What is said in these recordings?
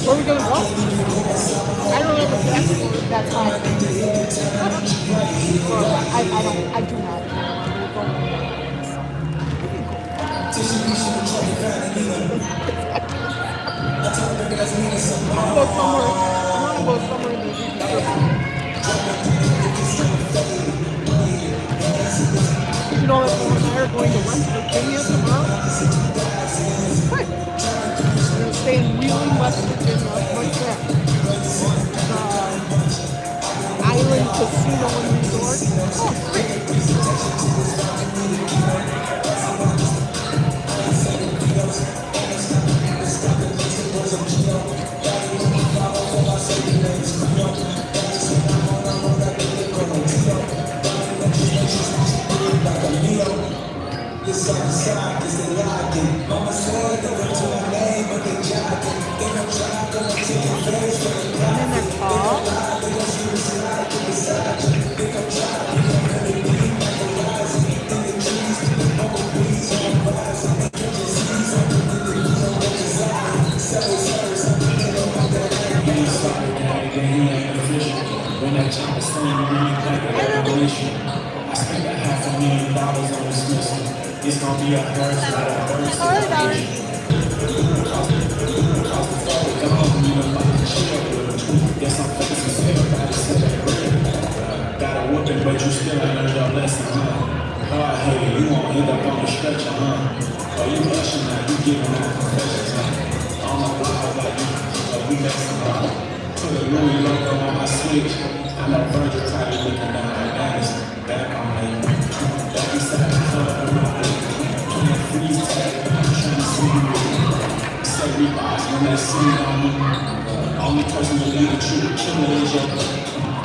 Where are we gonna go? I don't know exactly. That's fine. I do not. I want to go somewhere. I want to go somewhere in the You know that Lauren and I are going to West Virginia tomorrow? Right. We're going to stay in Wheeling, West Virginia. What's that? Island Casino and Resort. Oh, great. And then they're tall. When that chopper standing on me like a revelation, I spent $500,000 on this missile. It's gonna be a burst, not a burst. Across the floor, gone, you know, like a chill. Guess I'm focused as hell, everybody said that bread. Got a whooping, but you still ain't learned your lesson, huh? Hard headed, you won't end up on the stretcher, huh? Oh, you rushing now, you giving out confessions, huh? I don't know why, like you, but we got some put a Louis logo on my switch. I know Virgil tried to looking down like that. Back on me. Back inside the club with my playing freeze tag. Trying to see me. Say we boss when they see on me. Only person to lead the truth killer is your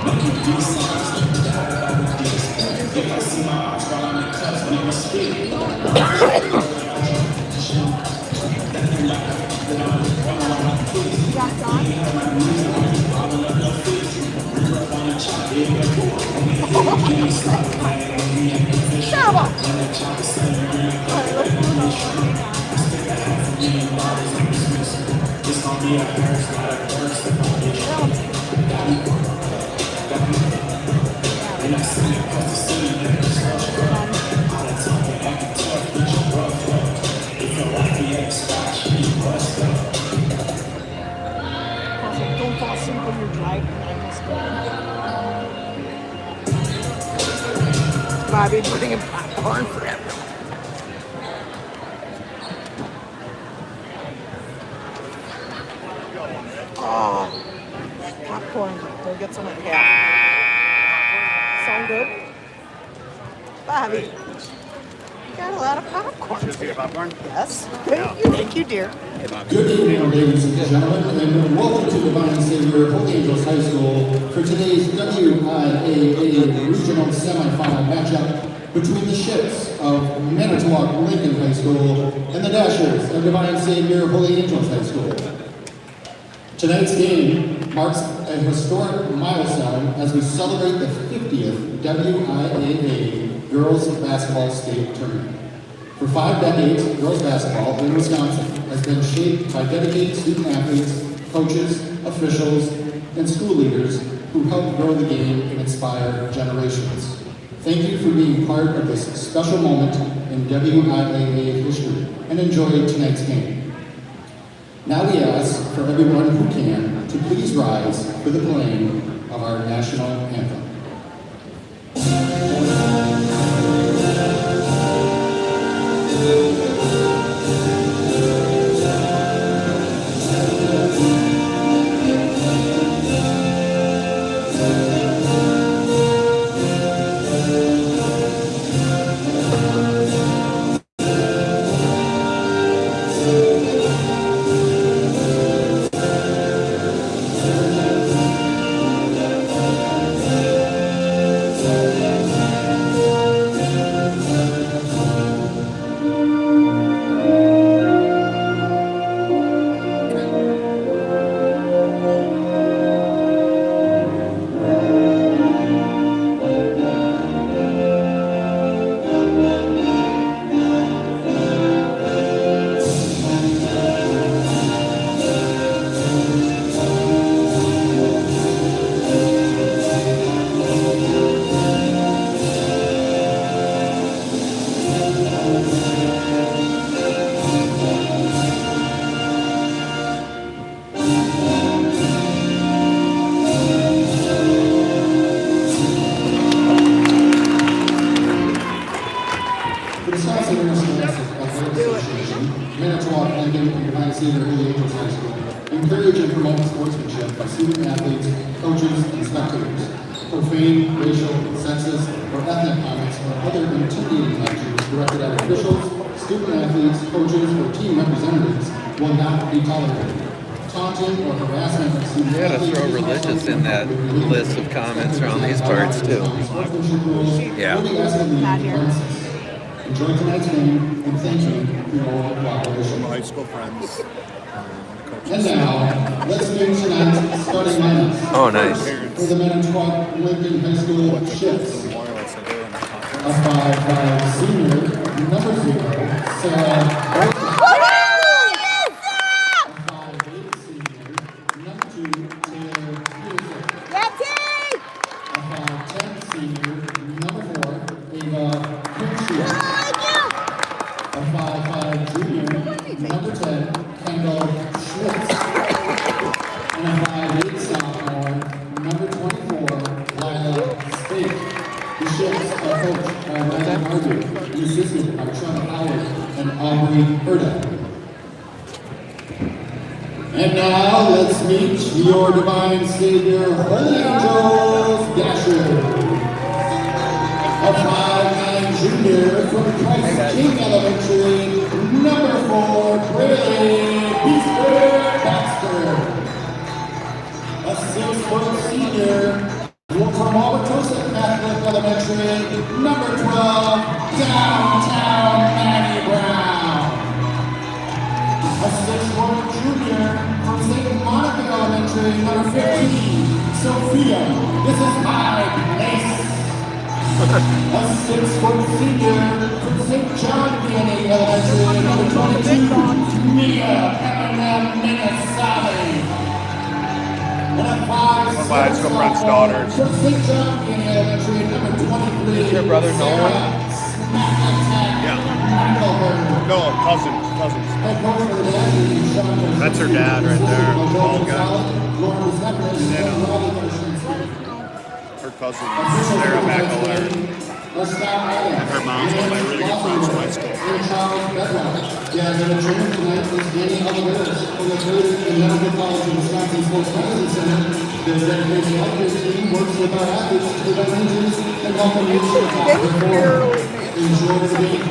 making these songs. If I see my ops while I'm in cuffs, when they speak. It's gonna be a burst, not a burst. And I see it across the city, and it's all the time, acting tough, with your rough up. If your wife be at a spot, she be bust up. Don't fall asleep when you're driving. Bobby bringing popcorn for everyone. Oh, popcorn. Go get some of that. Sound good? Bobby, you got a lot of popcorn. Just get popcorn? Yes. Thank you, dear. Good evening, ladies and gentlemen, and welcome to Divine Savior Holy Angels High School for today's WIAA Regional Semifinal matchup between the ships of Manitowoc Lincoln High School and the Dashers of Divine Savior Holy Angels High School. Tonight's game marks a historic milestone as we celebrate the 50th WIAA Girls Basketball State Tournament. For 5 decades, girls basketball in Wisconsin has been shaped by dedicated student athletes, coaches, officials, and school leaders who help grow the game and inspire generations. Thank you for being part of this special moment in WIAA history and enjoy tonight's game. Now we ask for everyone who can to please rise for the playing of our national anthem. Xavier Holy Angels High School encourage and promote sportsmanship by student athletes, coaches, and spectators. Profane, racial, sexist, or ethnic comments or other intimidating actions directed at officials, student athletes, coaches, or team representatives will not be tolerated. Taunting or harassment of student You gotta athletes throw is religious also in that list of comments around these parts too. Sportsmanship rules Yeah. will be asked to leave the premises. Enjoy tonight's game and thank you for your cooperation. High school friends. And now, let's meet tonight's starting lineups. Oh, nice. For the Manitowoc Lincoln High School shifts. Wireless, I do in the conference. A 5'5" senior, number 0, Sarah Wilson. A 5'8" senior, number 2, Taylor Peterson. A 5'10" senior, number 4, Ava Kinshia. A 5'5" junior, number 10, Kendall Schmitz. And a 5'8" sophomore, number 24, Lila Spake. The shifts are coached by Ryan Harvey and assisted by Sean Howard and Aubrey Herda. And now let's meet your divine savior, Holy Angels Dashers. A 5'9" junior from Christ King Elementary, number 4, Braylee Baxter. A 6' senior from Wauwatosa Catholic Elementary, number 12, Downtown Manny Brown. A 6' junior from St. Monica Elementary, number 15, Sophia. This is my place. A 6' senior from St. John Vianney Elementary, number 22, Mia Eminem Minasali. And a 5'6" High school friends' daughters. from St. John Vianney Elementary, number 23, Is your brother Nolan? Yeah. No, cousins. That's her dad right there, bald guy. Her cousin, Sarah McElary. And her mom's one of my really good friends from high school. Yeah, the trainer tonight is Danny Oliveras from the Coast and Medical College of Wisconsin Sports Medicine Center. The dedicated healthcare team works with our athletes to prevent injuries and help them reach the top before. Enjoy the game.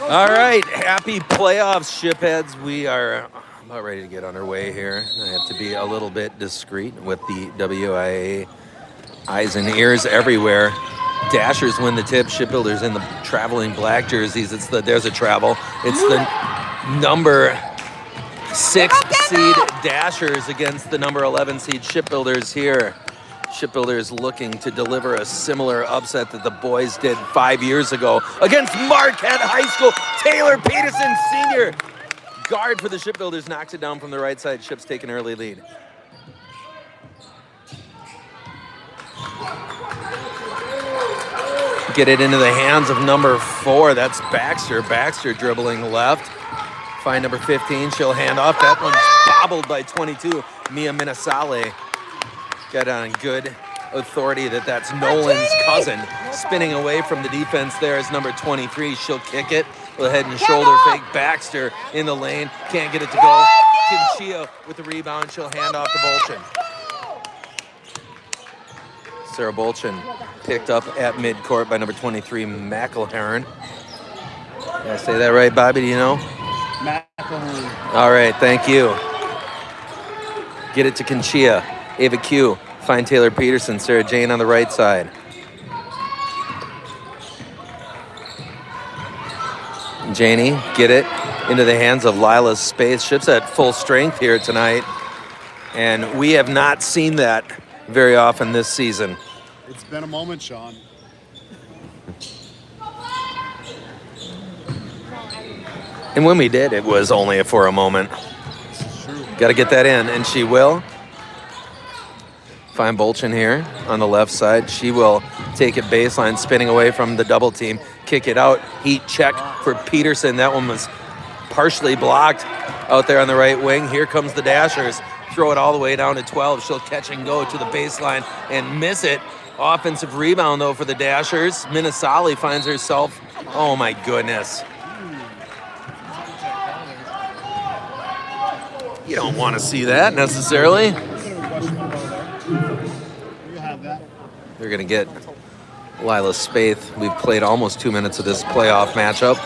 All right, happy playoffs, shipheads. We are about ready to get underway here. I have to be a little bit discreet with the WIA eyes and ears everywhere. Dashers win the tip. Shipbuilders in the traveling black jerseys. There's a travel. It's the number 6 seed Dashers against the number 11 seed Shipbuilders here. Shipbuilders looking to deliver a similar upset that the boys did 5 years ago against Marquette High School. Taylor Peterson, senior guard for the Shipbuilders, knocks it down from the right side. Ships take an early lead. Get it into the hands of number 4. That's Baxter. Baxter dribbling left. Find number 15. She'll hand off. That one's bobbled by 22. Mia Minasale. Got on good authority that's Nolan's cousin. Spinning away from the defense there is number 23. She'll kick it. With a head and shoulder fake. Baxter in the lane. Can't get it to go. Kinchia with the rebound. She'll hand off to Bolchin. Sarah Bolchin picked up at midcourt by number 23, McElherron. Did I say that right, Bobby? Do you know? McElherron. All right, thank you. Get it to Kinchia. Ava Q. Find Taylor Peterson. Sarah Jane on the right side. Janie, get it into the hands of Lila Space. Ships at full strength here tonight. And we have not seen that very often this season. It's been a moment, Sean. And when we did, it was only for a moment. True. Got to get that in, and she will. Find Bolchin here on the left side. She will take it baseline, spinning away from the double team. Kick it out. Heat check for Peterson. That one was partially blocked out there on the right wing. Here comes the Dashers. Throw it all the way down to 12. She'll catch and go to the baseline and miss it. Offensive rebound, though, for the Dashers. Minasali finds herself, oh my goodness. You don't want to see that necessarily. You have that. They're going to get Lila Spaeth. We've played almost 2 minutes of this playoff matchup.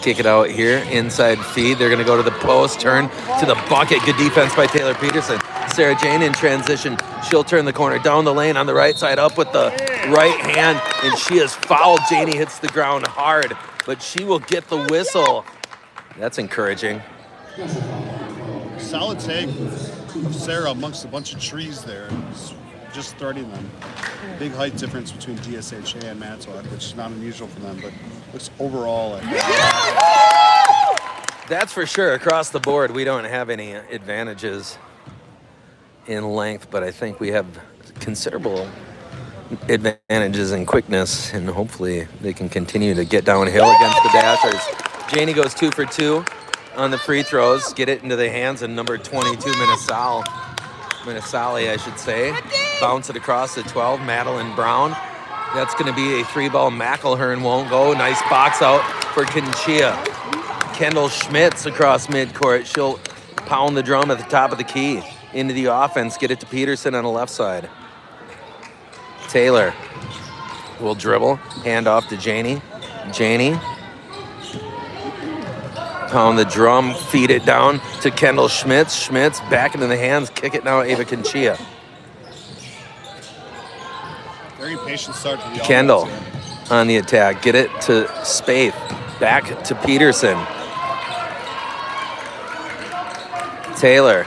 Kick it out here, inside feed. They're going to go to the post, turn to the bucket. Good defense by Taylor Peterson. Sarah Jane in transition. She'll turn the corner down the lane on the right side, up with the right hand, and she is fouled. Janie hits the ground hard, but she will get the whistle. That's encouraging. Solid take of Sarah amongst a bunch of trees there. Just threading them. Big height difference between DSHA and Manitowoc, which is not unusual for them, but looks overall like That's for sure. Across the board, we don't have any advantages in length, but I think we have considerable advantages in quickness, and hopefully they can continue to get downhill against the Dashers. Janie goes 2 for 2 on the free throws. Get it into the hands of number 22, Minnesali, I should say. Bounce it across the 12, Madeline Brown. That's going to be a 3-ball. McElhern won't go. Nice box out for Kinchia. Kendall Schmitz across midcourt. She'll pound the drum at the top of the key into the offense. Get it to Peterson on the left side. Taylor will dribble. Hand off to Janie. Janie. Pound the drum. Feed it down to Kendall Schmitz. Schmitz back into the hands. Kick it now, Ava Kinchia. very patient start to the Kendall offense. on the attack. Get it to Spaeth. Back to Peterson. Taylor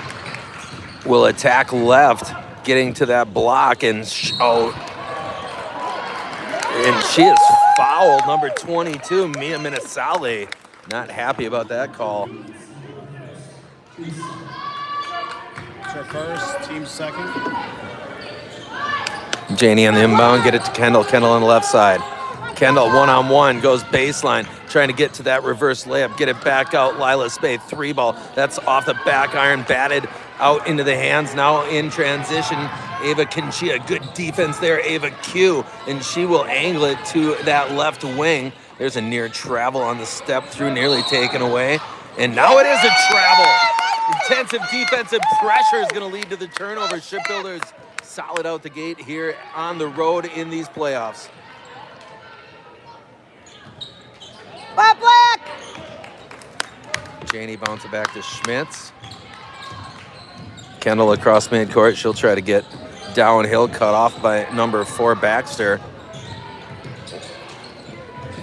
will attack left, getting to that block, and and she is fouled. Number 22, Mia Minnesali. Not happy about that call. It's our first, team second. Janie on the inbound, get it to Kendall. Kendall on the left side. Kendall one-on-one, goes baseline, trying to get to that reverse layup. Get it back out, Lila Spaeth, 3-ball. That's off the back iron, batted out into the hands. Now in transition, Ava Kinchia, good defense there, Ava Q, and she will angle it to that left wing. There's a near travel on the step through, nearly taken away. And now it is a travel. Intensive defensive pressure is going to lead to the turnover. Shipbuilders solid out the gate here on the road in these playoffs. Black! Janie bounces it back to Schmitz. Kendall across midcourt. She'll try to get downhill, cut off by number 4, Baxter.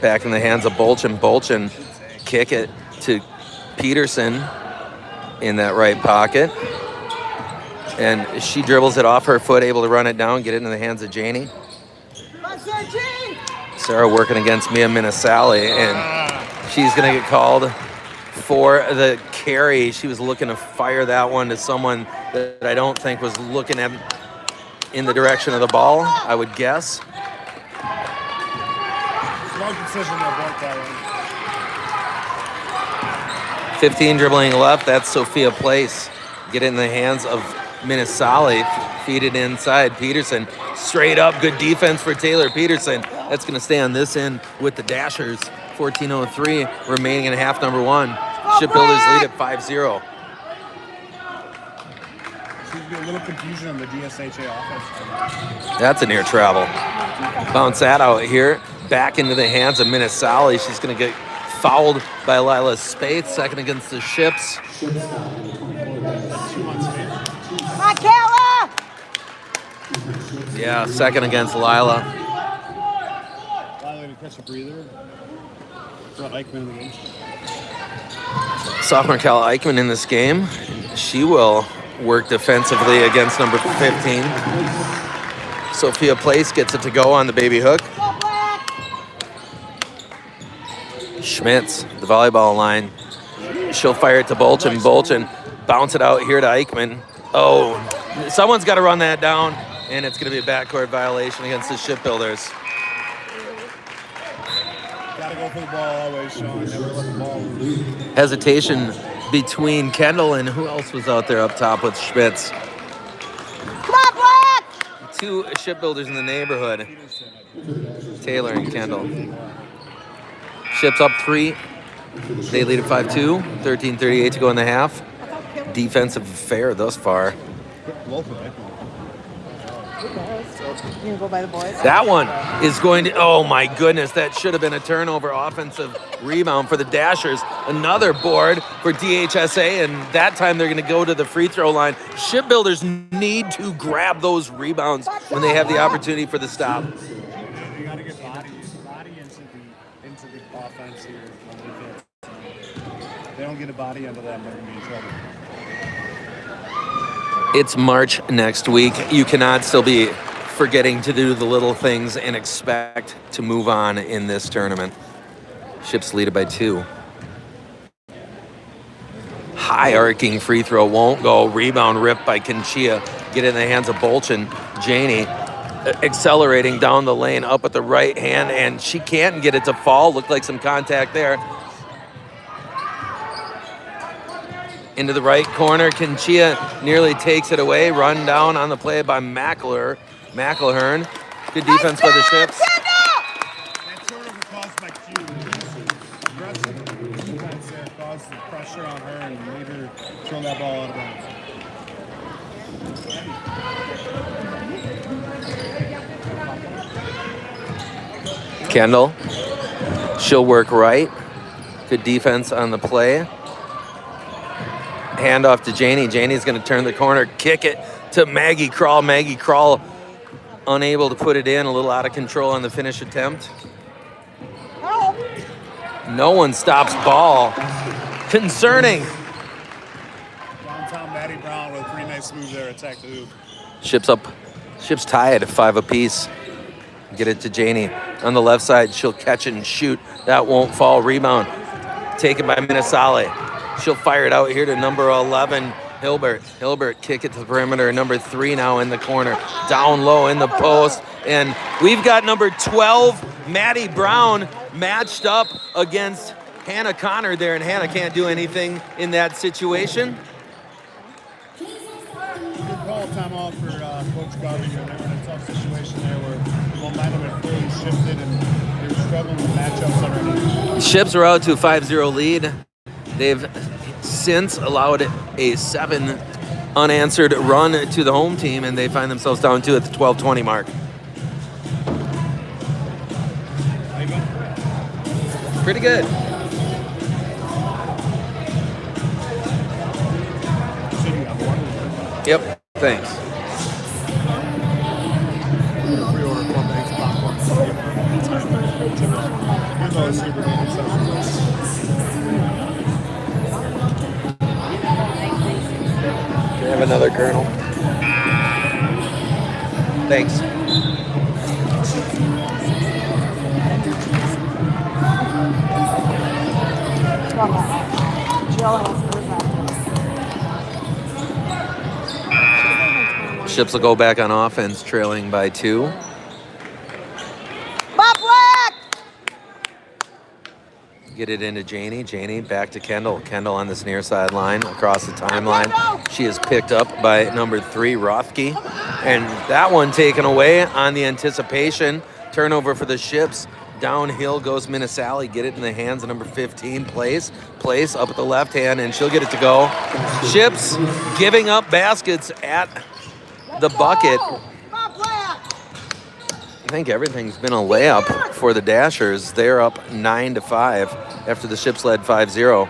Back in the hands of Bolchin. Bolchin kick it to Peterson in that right pocket. And she dribbles it off her foot, able to run it down, get it into the hands of Janie. Sarah working against Mia Minnesali, and she's going to get called for the carry. She was looking to fire that one to someone that I don't think was looking at in the direction of the ball, I would guess. Smart decision to avoid that one. 15 dribbling left. That's Sophia Place. Get it in the hands of Minnesali. Feed it inside. Peterson straight up. Good defense for Taylor Peterson. That's going to stay on this end with the Dashers. 14:03 remaining in half number 1. Shipbuilders lead at 5-0. Seems to be a little confusion on the DSHA offense. That's a near travel. Bounce that out here. Back into the hands of Minnesali. She's going to get fouled by Lila Spaeth. Second against the Ships. Michaela! Yeah, second against Lila. Lila to catch a breather. Brought Eichmann in the game. Sophomore Cal Eichmann in this game. She will work defensively against number 15. Sophia Place gets it to go on the baby hook. Schmitz, the volleyball line. She'll fire it to Bolchin. Bolchin bounce it out here to Eichmann. Oh, someone's got to run that down, and it's going to be a backcourt violation against the Shipbuilders. Gotta go for the ball always, Sean. Never let the ball lose. Hesitation between Kendall and who else was out there up top with Schmitz. Come on, Black! 2 Shipbuilders in the neighborhood. Taylor and Kendall. Ships up 3. They lead at 5-2. 13:38 to go in the half. defensive affair thus far. Both of them. You gonna go by the boys? That one is going to, oh my goodness, that should have been a turnover. Offensive rebound for the Dashers. Another board for DHSA, and that time they're going to go to the free throw line. Shipbuilders need to grab those rebounds when they have the opportunity for the stop. You got to get body into the offense here. If they don't get a body under them, they're going to be in trouble. It's March next week. You cannot still be forgetting to do the little things and expect to move on in this tournament. Ships lead it by 2. High arcing free throw won't go. Rebound ripped by Kinchia. Get it in the hands of Bolchin. Janey accelerating down the lane up at the right hand, and she can't get it to fall. Looked like some contact there. Into the right corner, Kinchia nearly takes it away. Run down on the play by McElhern. Good defense by the Ships. That turnover caused by Q. Aggressive defense there caused the pressure on her and made her throw that ball out of bounds. Kendall, she'll work right. Good defense on the play. Hand off to Janey. Janey's going to turn the corner, kick it to Maggie Krall. Maggie Krall unable to put it in, a little out of control on the finish attempt. No one stops ball. Concerning. Downtown Maddie Brown with a pretty nice move there, attack the hoop. Ships tied at 5 apiece. Get it to Janey. On the left side, she'll catch it and shoot. That won't fall. Rebound taken by Minasale. She'll fire it out here to number 11, Hilbert. Hilbert kick it to the perimeter. Number 3 now in the corner. Down low in the post. And we've got number 12, Maddie Brown, matched up against Hannah Connor there. And Hannah can't do anything in that situation. Good call timeout for Coach Garvey. They were in a tough situation there where momentum had fully shifted and they were struggling with matchups already. Ships are out to a 5-0 lead. They've since allowed a 7 unanswered run to the home team, and they find themselves down 2 at the 12:20 mark. Pretty good. Yep, thanks. Can I have another Colonel? Thanks. Ships will go back on offense, trailing by 2. Get it into Janey. Janey back to Kendall. Kendall on this near sideline across the timeline. She is picked up by number 3, Rothke. And that one taken away on the anticipation. Turnover for the Ships. Downhill goes Minasale. Get it in the hands of number 15, Place up at the left hand, and she'll get it to go. Ships giving up baskets at the bucket. I think everything's been a layup for the Dashers. They're up 9-5 after the Ships led 5-0.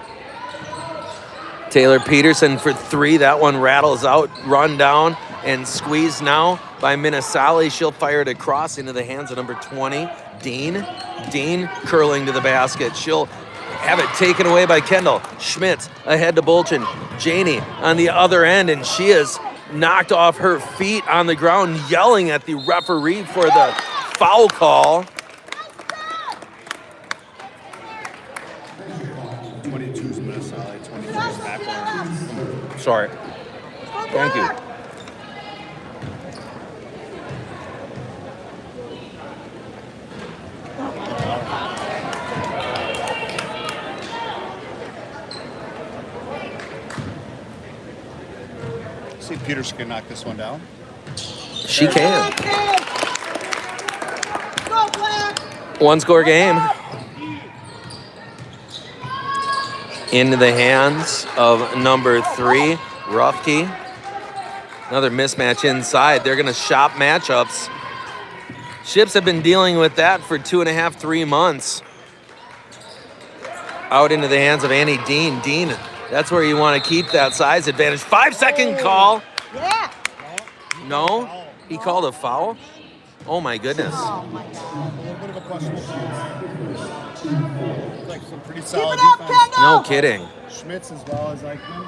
Taylor Peterson for 3. That one rattles out, run down, and squeezed now by Minasale. She'll fire it across into the hands of number 20, Dean. Dean curling to the basket. She'll have it taken away by Kendall. Schmitz ahead to Bolchin. Janey on the other end, and she is knocked off her feet on the ground, yelling at the referee for the foul call. 22's Minnesota, 23's Macklin. Sorry. Thank you. See if Peterson can knock this one down. She can. 1-score game. Into the hands of number 3, Ruffke. Another mismatch inside. They're going to shop matchups. Ships have been dealing with that for 2.5, 3 months. Out into the hands of Annie Dean. Dean, that's where you want to keep that size advantage. 5-second call. Yeah. No, he called a foul. Oh my goodness. Oh my God. A little bit of a questionable call. Like some pretty solid Keep it up, defense. Kendall. No kidding. Schmitz as well as Eichmann,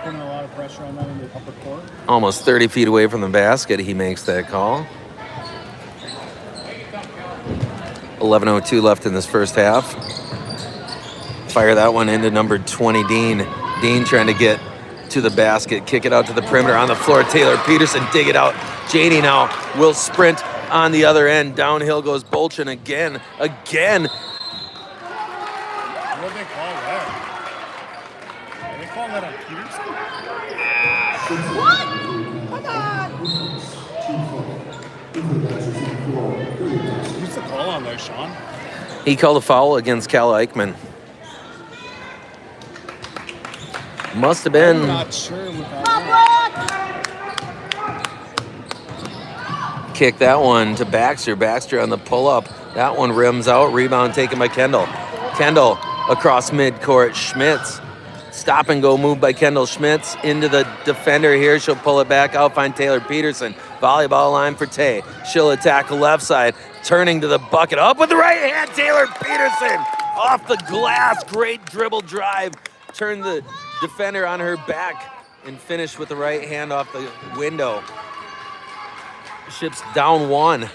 putting a lot of pressure on them in the upper court. Almost 30 feet away from the basket, he makes that call. 11:02 left in this first half. Fire that one into number 20, Dean. Dean trying to get to the basket, kick it out to the perimeter on the floor. Taylor Peterson dig it out. Janie now will sprint on the other end. Downhill goes Bolchin again. What did they call that? Are they calling that on Peterson? What? Come on. Who's the call on there, Sean? He called a foul against Cal Eichmann. Must have I'm been. not sure what that Come on, Brock. Kick that one to Baxter. Baxter on the pull-up. That one rims out. Rebound taken by Kendall. Kendall across midcourt. Schmitz. Stop and go move by Kendall Schmitz into the defender here. She'll pull it back out. Find Taylor Peterson. Volleyball line for Tay. She'll attack the left side. Turning to the bucket. Up with the right hand. Taylor Peterson off the glass. Great dribble drive. Turn the defender on her back and finish with the right hand off the window. Ships down 1.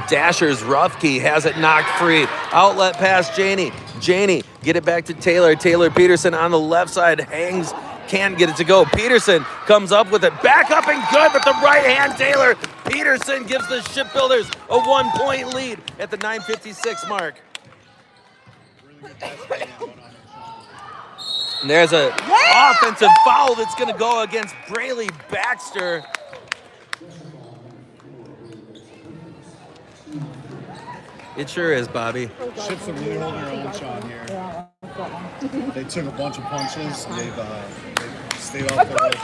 Dasher's Ruffke has it knocked free. Outlet pass Janie. Janie, get it back to Taylor. Taylor Peterson on the left side hangs, can't get it to go. Peterson comes up with it. Back up and good with the right hand. Taylor Peterson gives the Shipbuilders a 1-point lead at the 9:56 mark. And there's a offensive foul that's going to go against Braylee Baxter. It sure is, Bobby. Ships are really holding their own, Sean, here. They took a bunch of punches. They've stayed off the ledge.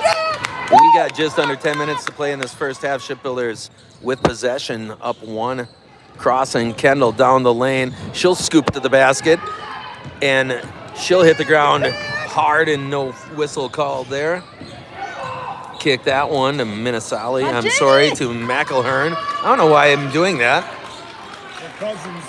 We got just under 10 minutes to play in this first half. Shipbuilders with possession, up 1. Crossing Kendall down the lane. She'll scoop to the basket, and she'll hit the ground hard and no whistle called there. Kick that one to Minnesali. I'm sorry, to McElhern. I don't know why I'm doing that. Their cousins.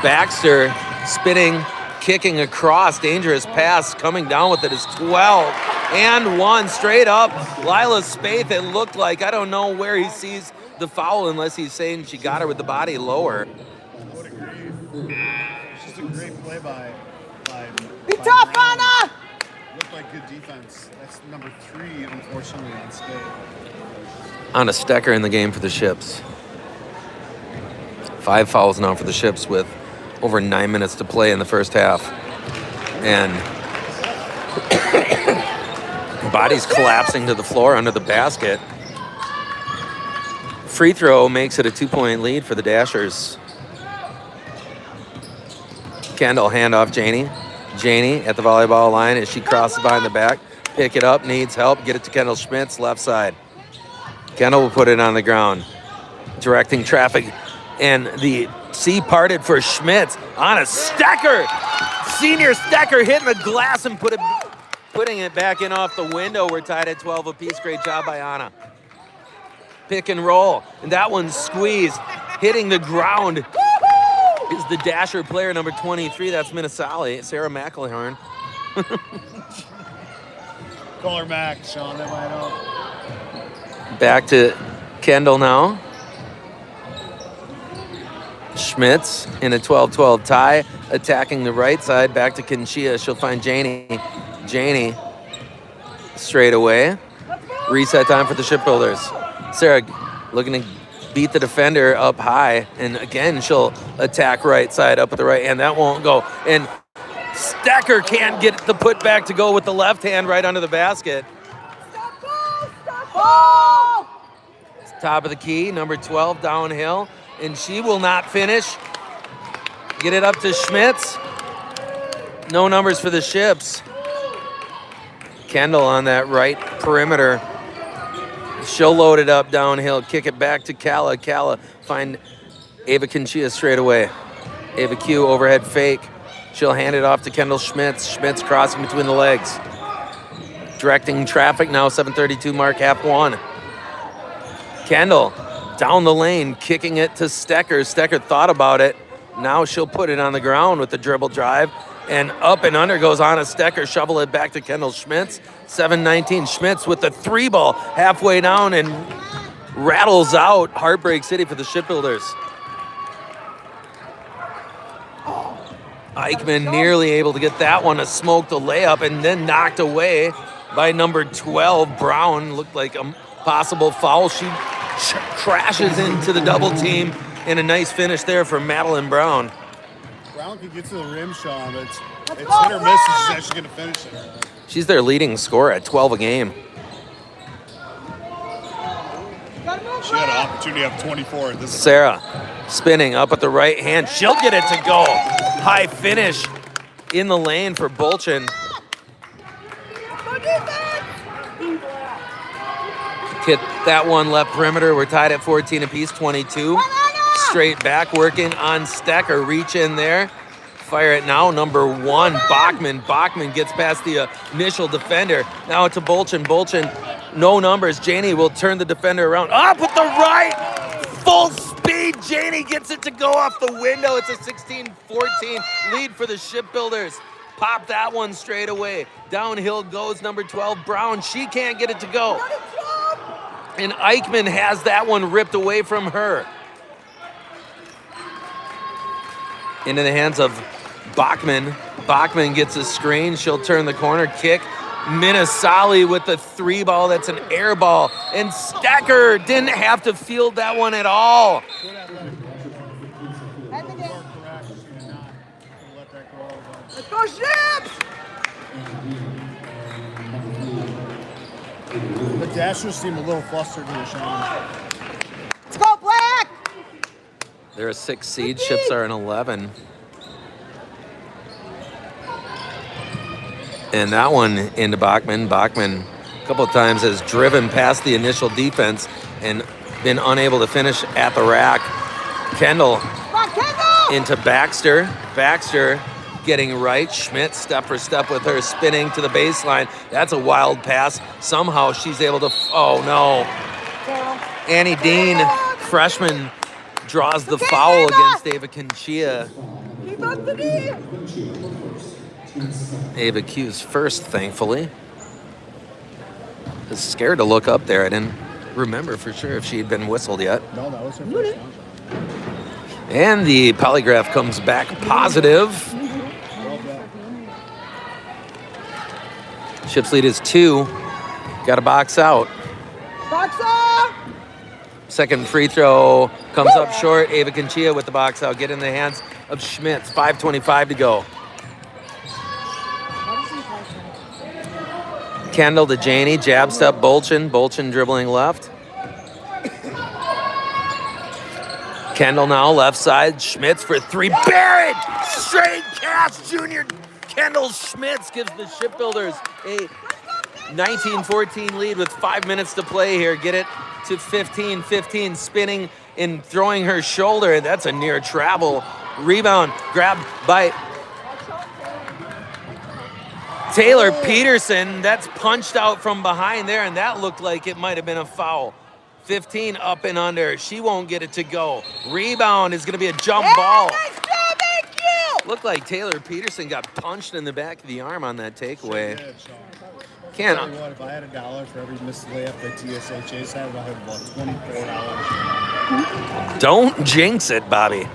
Baxter spinning, kicking across. Dangerous pass coming down with it is 12 and 1 straight up. Lila Spaeth, it looked like. I don't know where he sees the foul unless he's saying she got her with the body lower. I would agree. It's just a great play by Be tough, Anna! Looked like good defense. That's number 3, unfortunately, on Spaeth. Anna Stecker in the game for the Ships. 5 fouls now for the Ships with over 9 minutes to play in the first half. And bodies collapsing to the floor under the basket. Free throw makes it a 2-point lead for the Dashers. Kendall handoff Janie. Janie at the volleyball line as she crosses behind the back. Pick it up, needs help. Get it to Kendall Schmitz, left side. Kendall will put it on the ground. Directing traffic. And the sea parted for Schmitz on a Stecker. Senior Stecker hitting the glass and putting it back in off the window. We're tied at 12 apiece. Great job by Anna. Pick and roll. And that one's squeezed. Hitting the ground is the Dasher player, number 23. That's Minnesali, Sarah McElhern. Call her Mac, Sean. That might help. Back to Kendall now. Schmitz in a 12-12 tie, attacking the right side. Back to Kinchia. She'll find Janie. Janie straight away. Reset time for the Shipbuilders. Sarah looking to beat the defender up high. And again, she'll attack right side up at the right hand. That won't go. And Stecker can't get the putback to go with the left hand right under the basket. Top of the key, number 12 downhill. And she will not finish. Get it up to Schmitz. No numbers for the Ships. Kendall on that right perimeter. She'll load it up downhill, kick it back to Calla. Calla find Ava Conchia straight away. Ava Q overhead fake. She'll hand it off to Kendall Schmitz. Schmitz crossing between the legs. Directing traffic now, 7:32 mark, half one. Kendall down the lane, kicking it to Stecker. Stecker thought about it. Now she'll put it on the ground with the dribble drive. And up and under goes Anna Stecker. Shovel it back to Kendall Schmitz. 7:19. Schmitz with the 3-ball halfway down and rattles out Heartbreak City for the Shipbuilders. Eichmann nearly able to get that one to smoke the layup and then knocked away by number 12, Brown. Looked like a possible foul. She crashes into the double team, and a nice finish there for Madeline Brown. Brown can get to the rim, Sean, but it's hit or miss if she's actually going to finish it. She's their leading scorer at 12 a game. She had an opportunity to have 24 at this. Sarah spinning up at the right hand. She'll get it to go. High finish in the lane for Bolchin. Hit that one left perimeter. We're tied at 14 apiece, 22. Straight back, working on Stecker. Reach in there. Fire it now, number 1, Bachman. Bachman gets past the initial defender. Now to Bolchin. Bolchin, no numbers. Janie will turn the defender around. Up with the right! Full speed. Janie gets it to go off the window. It's a 16-14 lead for the Shipbuilders. Pop that one straight away. Downhill goes number 12, Brown. She can't get it to go. And Eichmann has that one ripped away from her. Into the hands of Bachman. Bachman gets a screen. She'll turn the corner, kick. Minasali with the 3-ball. That's an air ball. And Stecker didn't have to field that one at all. Let's go, Ships! The Dashers seem a little flustered here, Sean. Let's go, Black! They're a 6 seed. Ships are an 11. And that one into Bachman. Bachman a couple of times has driven past the initial defense and been unable to finish at the rack. Kendall into Baxter. Baxter getting right. Schmidt step for step with her, spinning to the baseline. That's a wild pass. Somehow she's able to, oh no. Annie Dean, freshman, draws the foul against Ava Conchia. Ava Q's first, thankfully. I was scared to look up there. I didn't remember for sure if she had been whistled yet. No, that was her first time. And the polygraph comes back positive. Ship's lead is 2. Got to box out. Box out! Second free throw comes up short. Ava Conchia with the box out. Get in the hands of Schmitz. 5:25 to go. Kendall to Janie. Jab step Bolchin. Bolchin dribbling left. Kendall now left side. Schmitz for 3. Barrett! Straight cash. Junior Kendall Schmitz gives the Shipbuilders a 19-14 lead with 5 minutes to play here. Get it to 15-15. Spinning and throwing her shoulder. That's a near travel. Rebound grabbed by Taylor Peterson. That's punched out from behind there, and that looked like it might have been a foul. 15 up and under. She won't get it to go. Rebound is going to be a jump ball. Nice job, thank you! Looked like Taylor Peterson got punched in the back of the arm on that takeaway. Sure did, Sean. Can't. Tell you what, if I had $1 for every missed layup that DSHA said, I'd have about $24. Don't jinx it, Bobby. I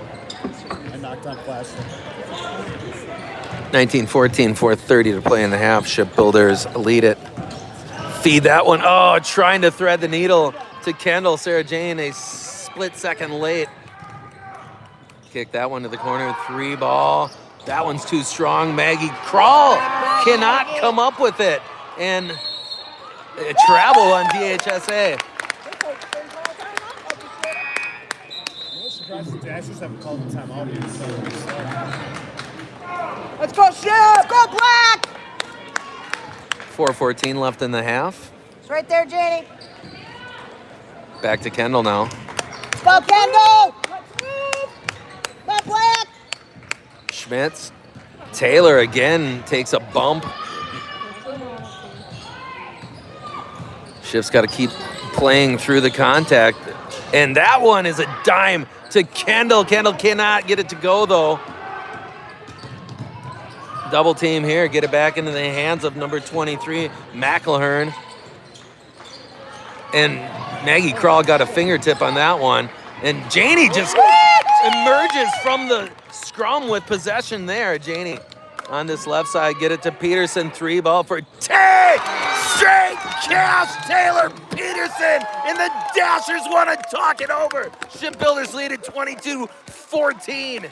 knocked on plastic. 19-14, 4:30 to play in the half. Shipbuilders lead it. Feed that one. Oh, trying to thread the needle to Kendall. Sarah Jane, a split second late. Kick that one to the corner. 3-ball. That one's too strong. Maggie Crawl cannot come up with it. And a travel on DHSA. I'm surprised the Dashers haven't called the timeout yet. Let's go, Ships! Go, Black! 4:14 left in the half. It's right there, Janie. Back to Kendall now. Let's go, Kendall! Let's move! Come on, Black! Schmitz. Taylor again takes a bump. Schiff's got to keep playing through the contact. And that one is a dime to Kendall. Kendall cannot get it to go, though. Double team here. Get it back into the hands of number 23, McElhern. And Maggie Crawl got a fingertip on that one. And Janie just emerges from the scrum with possession there. Janie on this left side. Get it to Peterson. 3-ball for Tay. Straight cash. Taylor Peterson. And the Dashers want to talk it over. Shipbuilders lead at 22-14.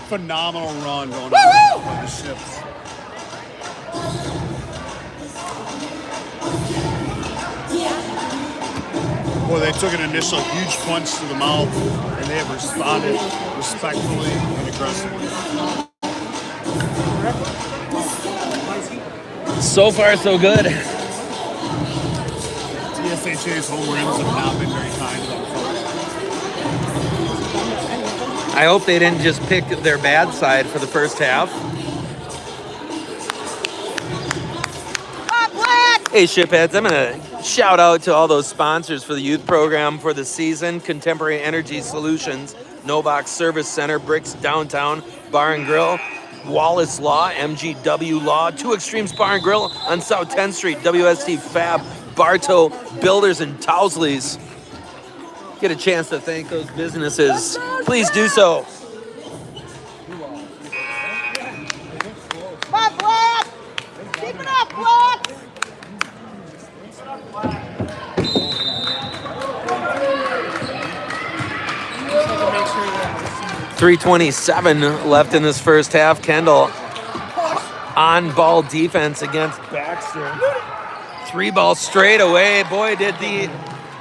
Phenomenal run going on by the Ships. Boy, they took an initial huge punch to the mouth, and they have responded respectfully and aggressively. So far, so good. DSHA's home rims have not been very kind to them. I hope they didn't just pick their bad side for the first half. Hey, Shipheads, I'm going to shout out to all those sponsors for the youth program for the season. Contemporary Energy Solutions, Novak Service Center, Bricks Downtown, Bar and Grill, Wallace Law, MGW Law, Two Extremes Bar and Grill on South 10th Street, WST Fab, Bartow Builders, and Towsley's. Get a chance to thank those businesses, please do so. Come on, Black! Keep it up, Black! 3:27 left in this first half. Kendall on ball defense against Baxter. 3-ball straight away. Boy, did the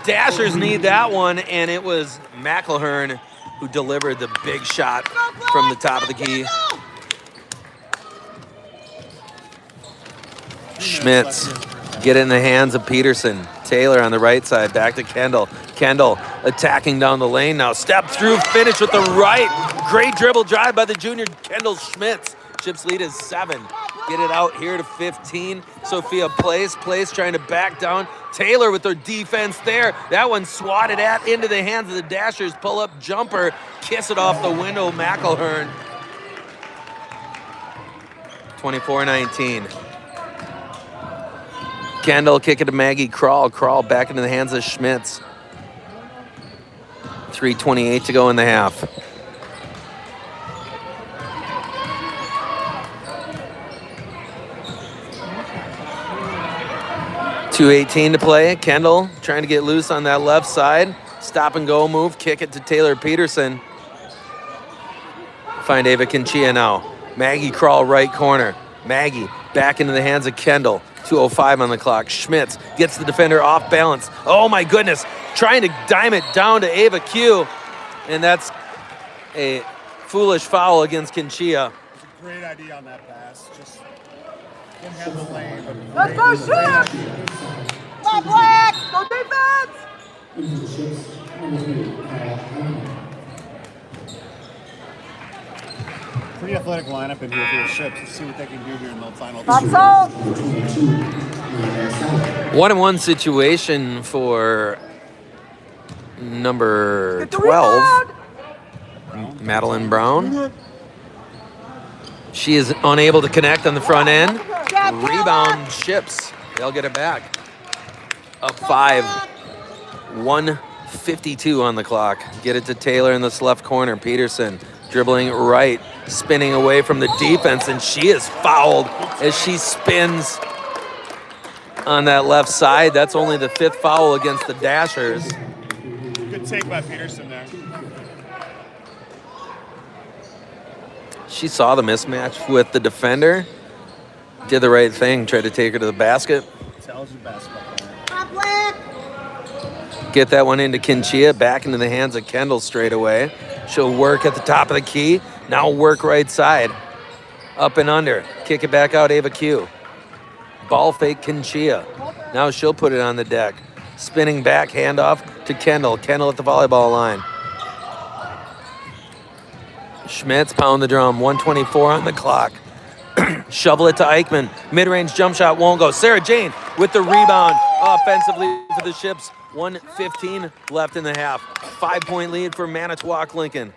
Dashers need that one, and it was McElhern who delivered the big shot from the top of the key. Schmitz, get it in the hands of Peterson. Taylor on the right side, back to Kendall. Kendall attacking down the lane now. Step through, finish with the right. Great dribble drive by the junior Kendall Schmitz. Chips lead is 7. Get it out here to 15. Sophia Place trying to back down. Taylor with their defense there. That one swatted at into the hands of the Dashers. Pull up jumper, kiss it off the window, McElhern. 24-19. Kendall kick it to Maggie Crawl. Crawl back into the hands of Schmitz. 3:28 to go in the half. .218 to play. Kendall trying to get loose on that left side. Stop and go move. Kick it to Taylor Peterson. Find Ava Kinchia now. Maggie Crawl right corner. Maggie back into the hands of Kendall. 2:05 on the clock. Schmitz gets the defender off balance. Oh my goodness. Trying to dime it down to Ava Q. And that's a foolish foul against Kinchia. It's a great idea on that pass. Just didn't have the lane. Let's go, shoot! Come on, Black! Go defense! Pretty athletic lineup in here for the Ships. Let's see what they can do here in the final. That's all! 1-on-1 situation for number 12, Madeline Brown. She is unable to connect on the front end. Rebound Ships. They'll get it back. Up 5. 1:52 on the clock. Get it to Taylor in this left corner. Peterson dribbling right, spinning away from the defense, and she is fouled as she spins on that left side. That's only the 5th foul against the Dashers. Good take by Peterson there. She saw the mismatch with the defender, did the right thing, tried to take her to the basket. Intelligent basketball player. Come on, Black! Get that one into Kinchia, back into the hands of Kendall straight away. She'll work at the top of the key, now work right side. Up and under. Kick it back out, Ava Q. Ball fake Kinchia. Now she'll put it on the deck. Spinning back, handoff to Kendall. Kendall at the volleyball line. Schmitz pound the drum. 1:24 on the clock. Shovel it to Eichmann. Mid-range jump shot won't go. Sarah Jane with the rebound offensively for the Ships. 1:15 left in the half. 5-point lead for Manitowoc Lincoln.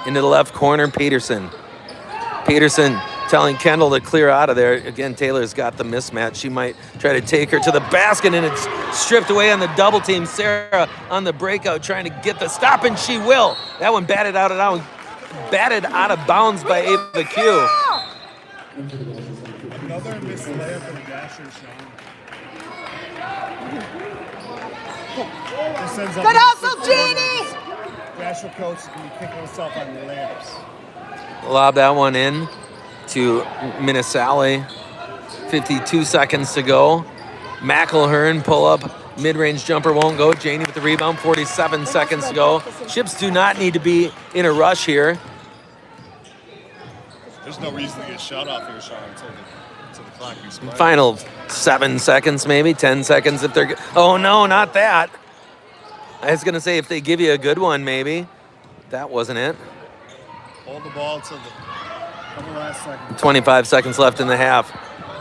Into the left corner, Peterson. Peterson telling Kendall to clear out of there. Again, Taylor's got the mismatch. She might try to take her to the basket, and it's stripped away on the double team. Sarah on the breakout trying to get the stop, and she will. That one batted out of bounds by Ava Q. Another missed layup from DSHA, Sean. Good hustle, Jeannie! DSHA coach is going to be kicking himself on the layups. Lob that one in to Minnesali. 52 seconds to go. McElhern pull up. Mid-range jumper won't go. Janie with the rebound. 47 seconds to go. Ships do not need to be in a rush here. There's no reason to get shut off here, Sean, until the clock expires. Final 7 seconds, maybe 10 seconds if they're. Oh no, not that. I was gonna say if they give you a good one, maybe. That wasn't it. Hold the ball till the last second. 25 seconds left in the half.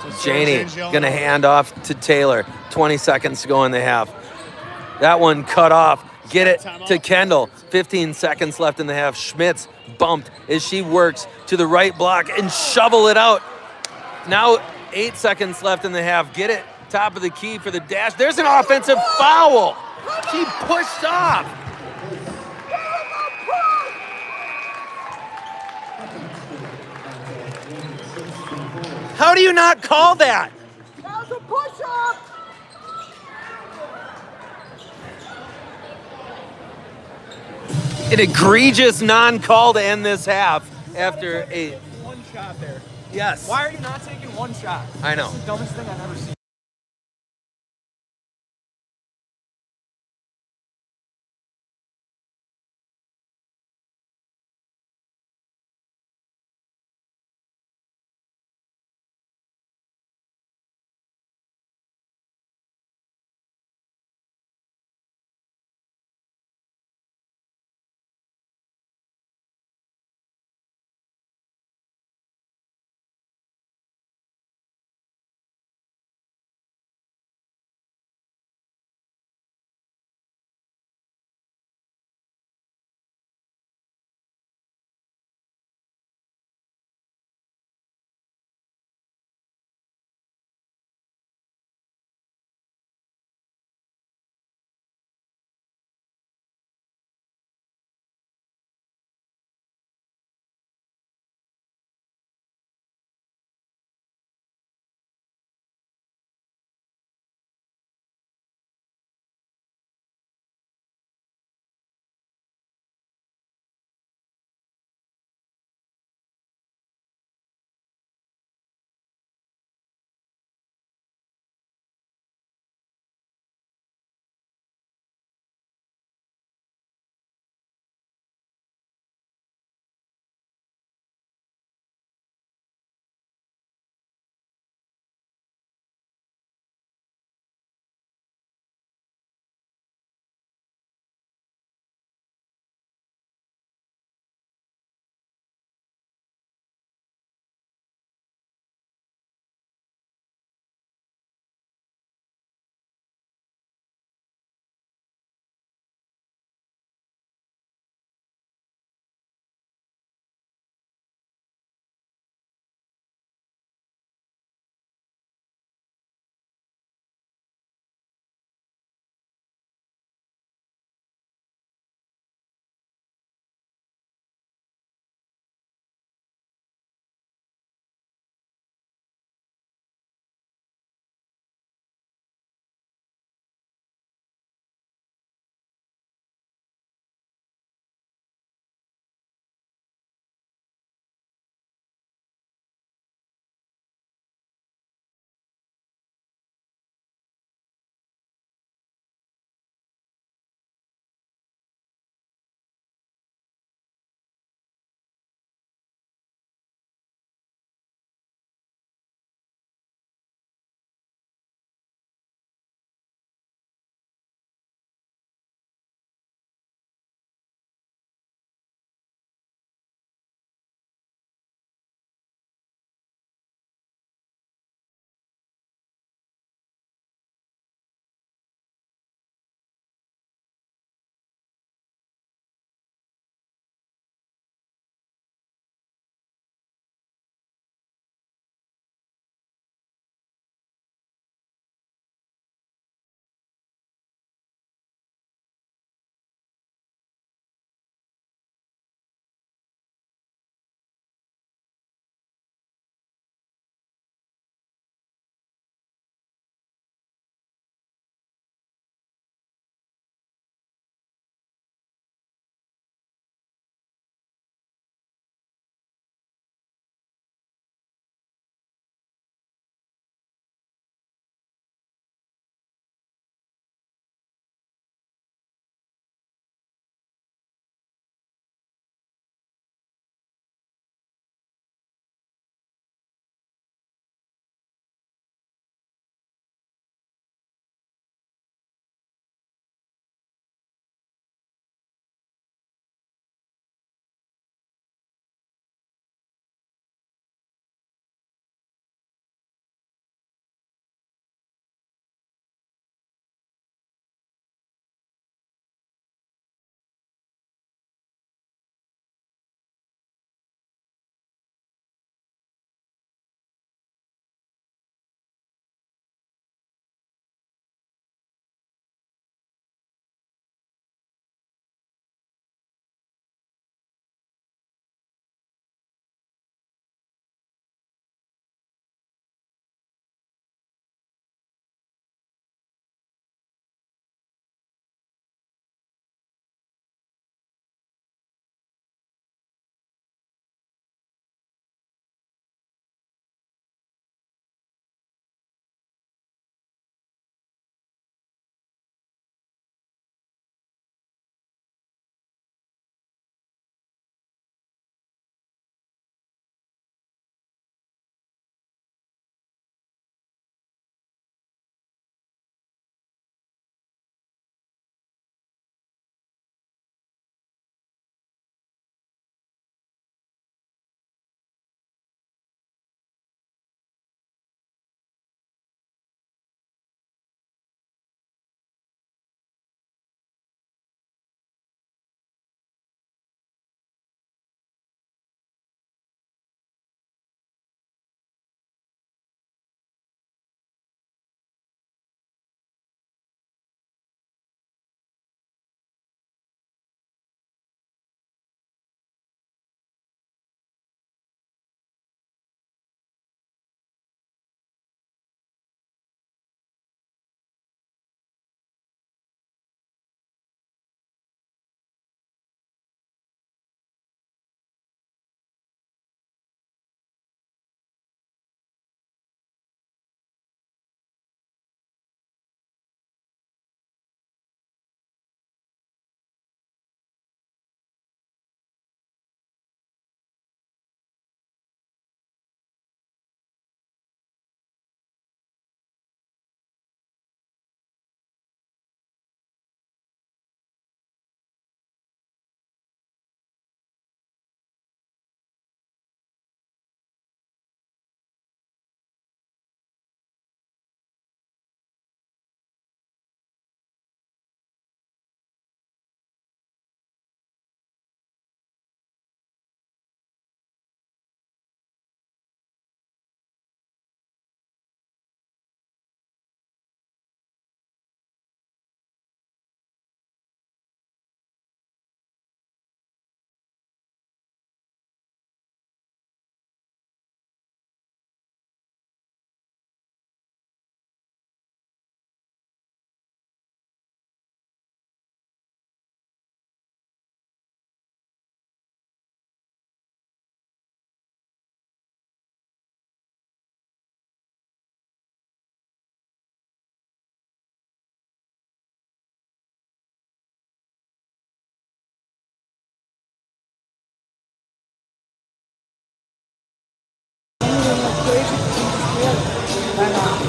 So Janie Jane's yelling gonna over. hand off to Taylor. 20 seconds to go in the half. That one cut off. Get it to Kendall. 15 seconds left in the half. Schmitz bumped as she works to the right block and shovel it out. Now 8 seconds left in the half. Get it top of the key for the dash. There's an offensive foul. She pushed off. How do you not call that? That was a push-up! An egregious non-call to end this half after a. One shot there. Yes. Why are you not taking one shot? I know. That's the dumbest thing I've ever seen.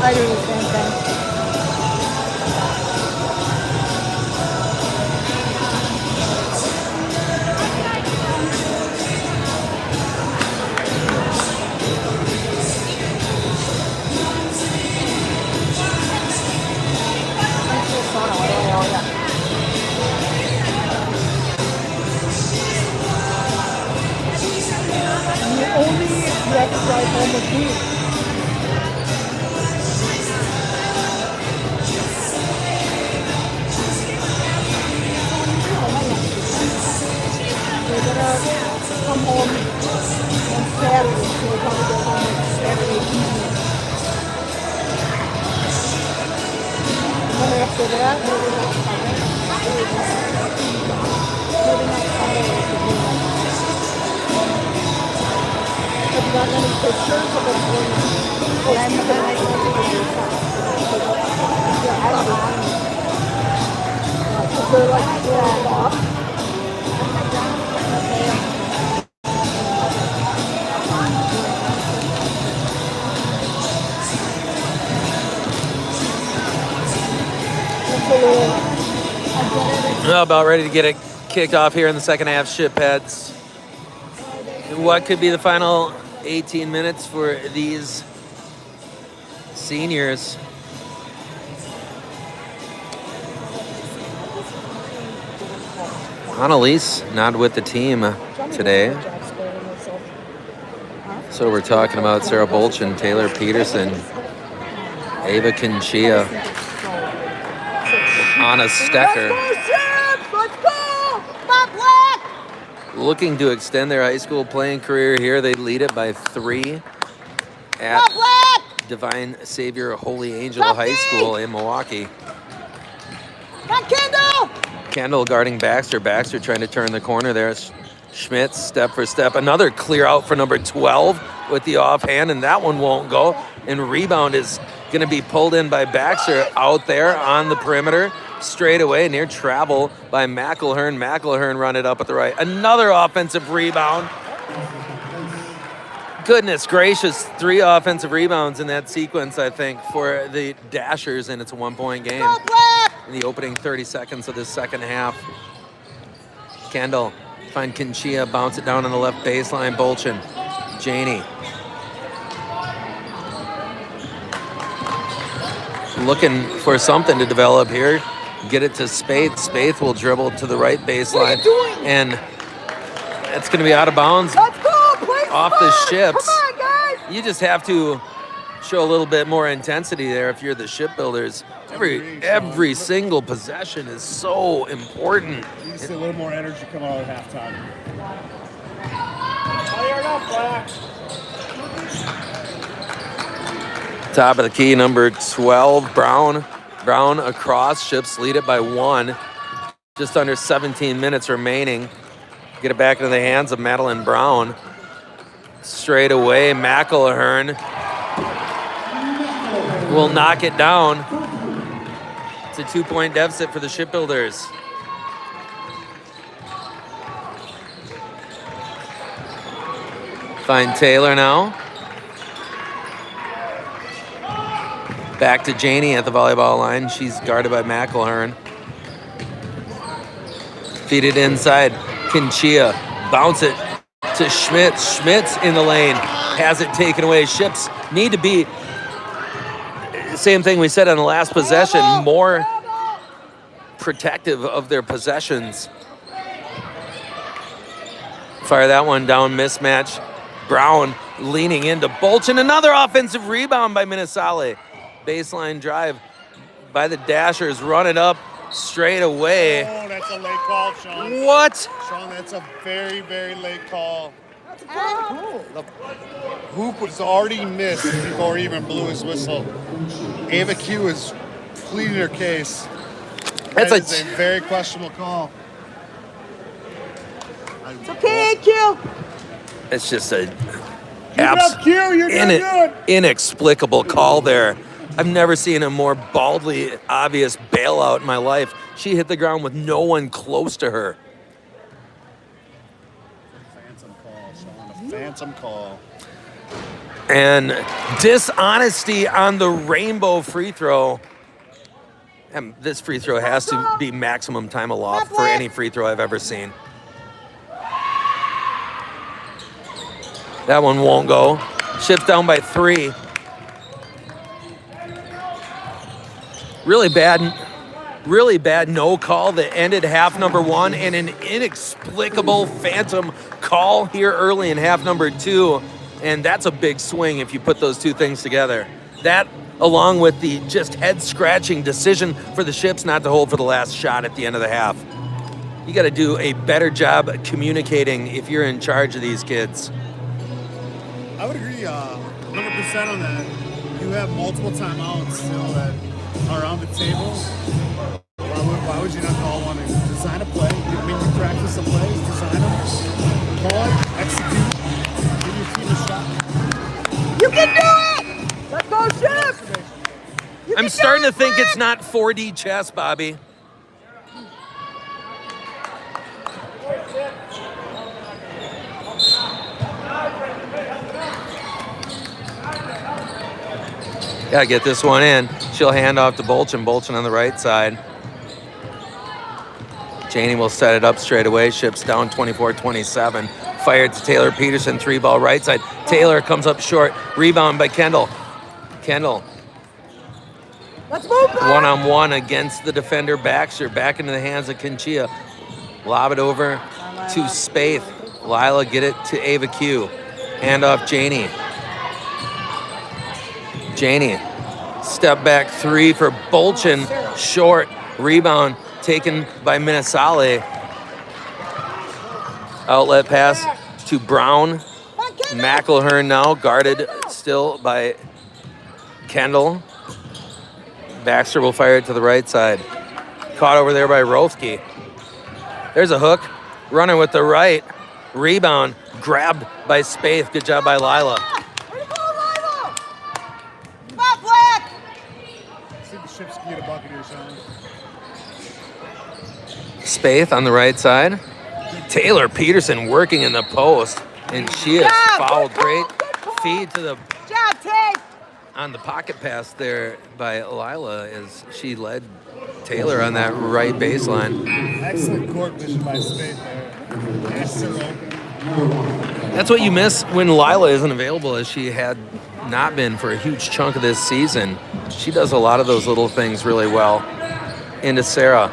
I do the same thing. Only you have to drive home with me. We're gonna come home on Saturday, so we'll probably go home on Saturday evening. And then after that, maybe not Sunday. Maybe not Sunday or the weekend. Have you gotten any pictures of what's going on? Oh, I'm going yeah, I don't know. Because they're like blocked off. Well, about ready to get it kicked off here in the second half, Shipheads. What could be the final 18 minutes for these seniors? Annalise not with the team today. So we're talking about Sarah Bolchin, Taylor Peterson, Ava Kinchia, Anna Stecker. Let's go! Bob Black! Looking to extend their high school playing career here. They lead it by 3 at Bob Black! Divine Savior Holy Angel High School in Milwaukee. Come Kendall! Kendall guarding Baxter. Baxter trying to turn the corner there. Schmitz, step for step. Another clear out for number 12 with the offhand, and that one won't go. And rebound is going to be pulled in by Baxter out there on the perimeter. Straight away, near travel by McElhern. McElhern run it up at the right. Another offensive rebound. Goodness gracious, 3 offensive rebounds in that sequence, I think, for the Dashers, and it's a 1-point game in the opening 30 seconds of this second half. Kendall, find Kinchia, bounce it down on the left baseline. Bolchin, Janey. Looking for something to develop here. Get it to Spaeth. Spaeth will dribble to the right baseline. And it's going to be out of bounds. Let's go! Play Off the smart. Ships. Come on, guys! You just have to show a little bit more intensity there if you're the Shipbuilders. Every single possession is so important. You see a little more energy come out at halftime. Fire it up, Black. Top of the key, number 12, Brown. Brown across. Ships lead it by 1. Just under 17 minutes remaining. Get it back into the hands of Madeline Brown. Straight away, McElhern will knock it down. It's a 2-point deficit for the Shipbuilders. Find Taylor now. Back to Janey at the volleyball line. She's guarded by McElhern. Feed it inside. Kinchia. Bounce it to Schmitz. Schmitz in the lane. Has it taken away. Ships need to be, same thing we said on the last possession, more protective of their possessions. Fire that one down, mismatch. Brown leaning into Bolchin. Another offensive rebound by Minnesale. Baseline drive by the Dashers. Run it up straight away. Oh, that's a late call, Sean. What? Sean, that's a very, very late call. That's a foul. The hoop was already missed before he even blew his whistle. Ava Q is pleading her case. That's That is a very questionable call. It's okay, Q. It's just a up, Q. You're doing good. inexplicable call there. I've never seen a more baldly obvious bailout in my life. She hit the ground with no one close to her. Phantom call, Sean. A phantom call. And dishonesty on the rainbow free throw. And this free throw has to be maximum time aloft for any free throw I've ever seen. That one won't go. Ships down by 3. Really bad no call that ended half number 1, and an inexplicable phantom call here early in half number 2. And that's a big swing if you put those two things together. That, along with the just head-scratching decision for the Ships not to hold for the last shot at the end of the half. You got to do a better job communicating if you're in charge of these kids. I would agree 100% on that. You have multiple timeouts still that are on the table. Why would you not call one and design a play? I mean, you practice the plays, design them, call it, execute, give your team a shot. You can do it! Let's go, Ships! I'm starting to think it's not 4D chess, Bobby. Gotta get this one in. She'll hand off to Bolchin. Bolchin on the right side. Janie will set it up straight away. Ships down 24-27. Fired to Taylor Peterson. 3-ball right side. Taylor comes up short. Rebound by Kendall. Kendall. Let's move, bro. One-on-one against the defender Baxter. Back into the hands of Kinchia. Lob it over to Spaeth. Lila get it to Ava Q. Hand off Janie. Janie, step back 3 for Bolchin, short, rebound taken by Minnesale. Outlet pass to Brown. McElhern now guarded still by Kendall. Baxter will fire it to the right side. Caught over there by Rolfke. There's a hook, runner with the right, rebound, grabbed by Spaeth. Good job by Lila. Ships get a bucket here, Sean. Spaeth on the right side. Taylor Peterson working in the post, and she is fouled. Great feed to the on the pocket pass there by Lila as she led Taylor on that right baseline. Excellent court vision by Spaeth there. Passes her open. That's what you miss when Lila isn't available, as she had not been for a huge chunk of this season. She does a lot of those little things really well. Into Sarah.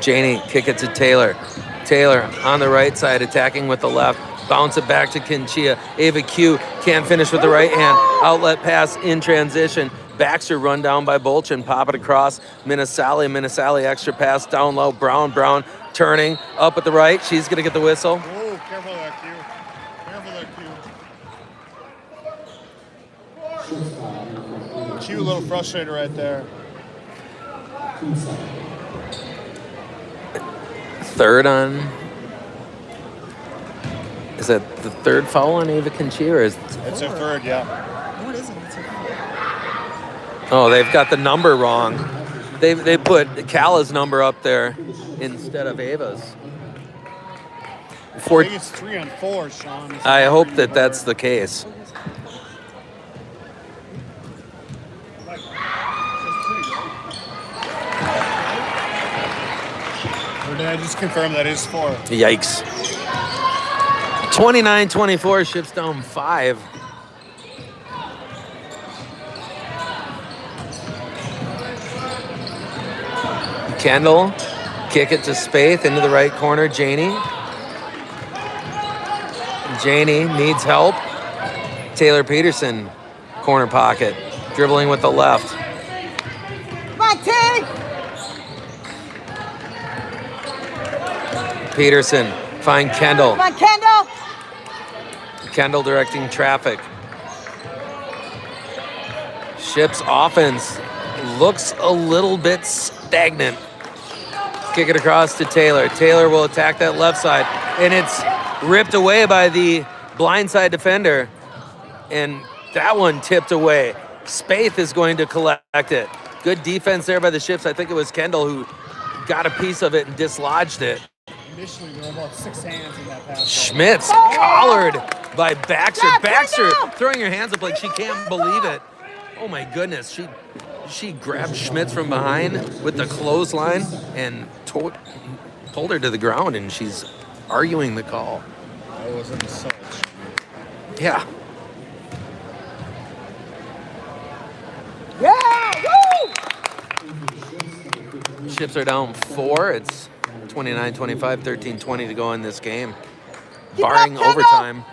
Janie, kick it to Taylor. Taylor on the right side, attacking with the left. Bounce it back to Kinchia. Ava Q can't finish with the right hand. Outlet pass in transition. Baxter run down by Bolchin. Pop it across. Minnesale. Minnesale extra pass down low. Brown turning up at the right. She's going to get the whistle. Oh, careful there, Q. Careful there, Q. Q a little frustrated right there. Third on. Is that the third foul on Ava Kinchia, or is It's her third, yeah. What is it? Oh, they've got the number wrong. They put Kala's number up there instead of Ava's. I think it's 3 on 4, Sean. I hope that that's the case. Or did I just confirm that is 4? Yikes. 29-24, Ships down 5. Kendall, kick it to Spaeth into the right corner. Janie needs help. Taylor Peterson, corner pocket, dribbling with the left. Come on, Tay! Peterson, find Kendall. Come on, Kendall! Kendall directing traffic. Ships offense looks a little bit stagnant. Kick it across to Taylor. Taylor will attack that left side, and it's ripped away by the blindside defender, and that one tipped away. Spaeth is going to collect it. Good defense there by the Ships. I think it was Kendall who got a piece of it and dislodged it. initially there were about 6 hands in that pass. Schmitz collared by Baxter. Baxter throwing her hands up like she can't believe it. Oh my goodness, she grabbed Schmitz from behind with the clothesline and pulled her to the ground, and she's arguing the call. That was an assault. Yeah. Yeah! Woo! Ships are down 4. It's 29-25, 13-20 to go in this game, barring Kendall. overtime.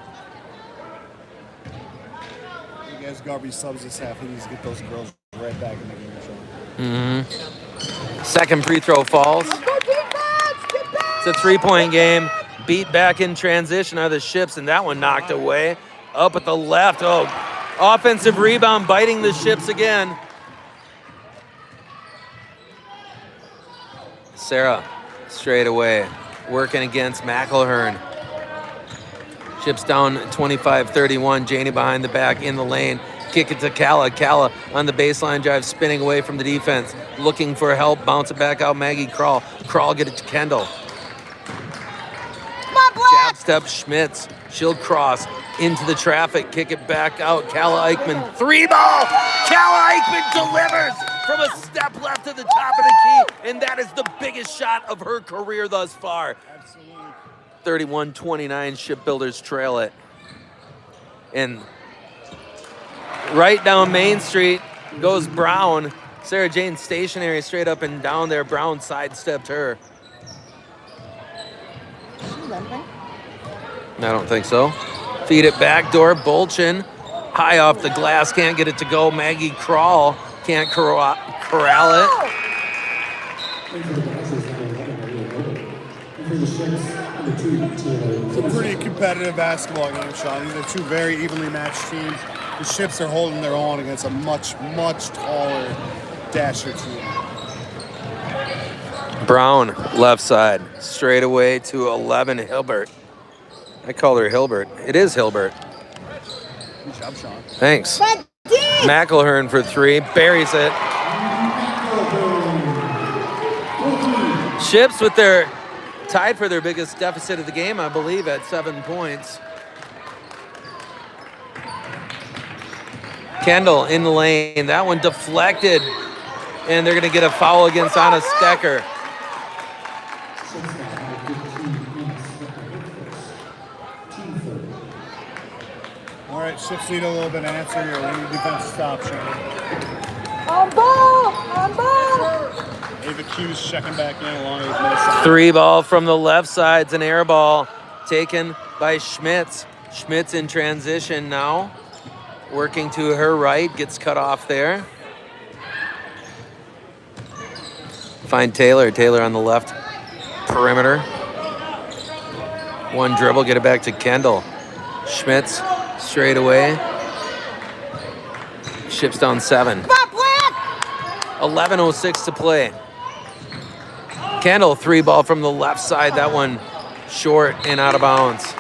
You guys garbage subs this half. He needs to get those girls right back in the game, Sean. Second free throw falls. Go defense! Get back! It's a 3-point game. Beat back in transition are the Ships, and that one knocked away. Up at the left. Oh, offensive rebound biting the Ships again. Sarah, straight away, working against McElhern. Ships down 25-31. Janie behind the back in the lane. Kick it to Calla. Calla on the baseline drive, spinning away from the defense. Looking for help. Bounce it back out. Maggie Crawl. Crawl, get it to Kendall. Come on, Black! Jab step Schmitz. She'll cross into the traffic. Kick it back out. Calla Eichmann. 3-ball. Calla Eichmann delivers from a step left to the top of the key. And that is the biggest shot of her career thus far. Absolutely. 31-29, Shipbuilders trail it. And right down Main Street goes Brown. Sarah Jane stationary straight up and down there. Brown sidestepped her. She limping? I don't think so. Feed it back door. Bolchin high off the glass. Can't get it to go. Maggie Crawl can't corral it. It's a pretty competitive basketball game, Sean. These are two very evenly matched teams. The Ships are holding their own against a much, much taller Dasher team. Brown, left side. Straight away to 11, Hilbert. I call her Hilbert. It is Hilbert. Good job, Sean. Thanks. But deep! McElhern for 3. Buries it. Ships with their tied for their biggest deficit of the game, I believe, at 7 points. Kendall in the lane. That one deflected. And they're going to get a foul against Anna Stecker. All right, Ships need a little bit of answer here. We need defense to stop, Sean. On ball! On ball! Ava Q's checking back in along with Minnesota. 3-ball from the left side. It's an air ball taken by Schmitz. Schmitz in transition now. Working to her right. Gets cut off there. Find Taylor. Taylor on the left perimeter. One dribble. Get it back to Kendall. Schmitz straight away. Ships down 7. 11:06 to play. Kendall, 3-ball from the left side. That one short and out of bounds.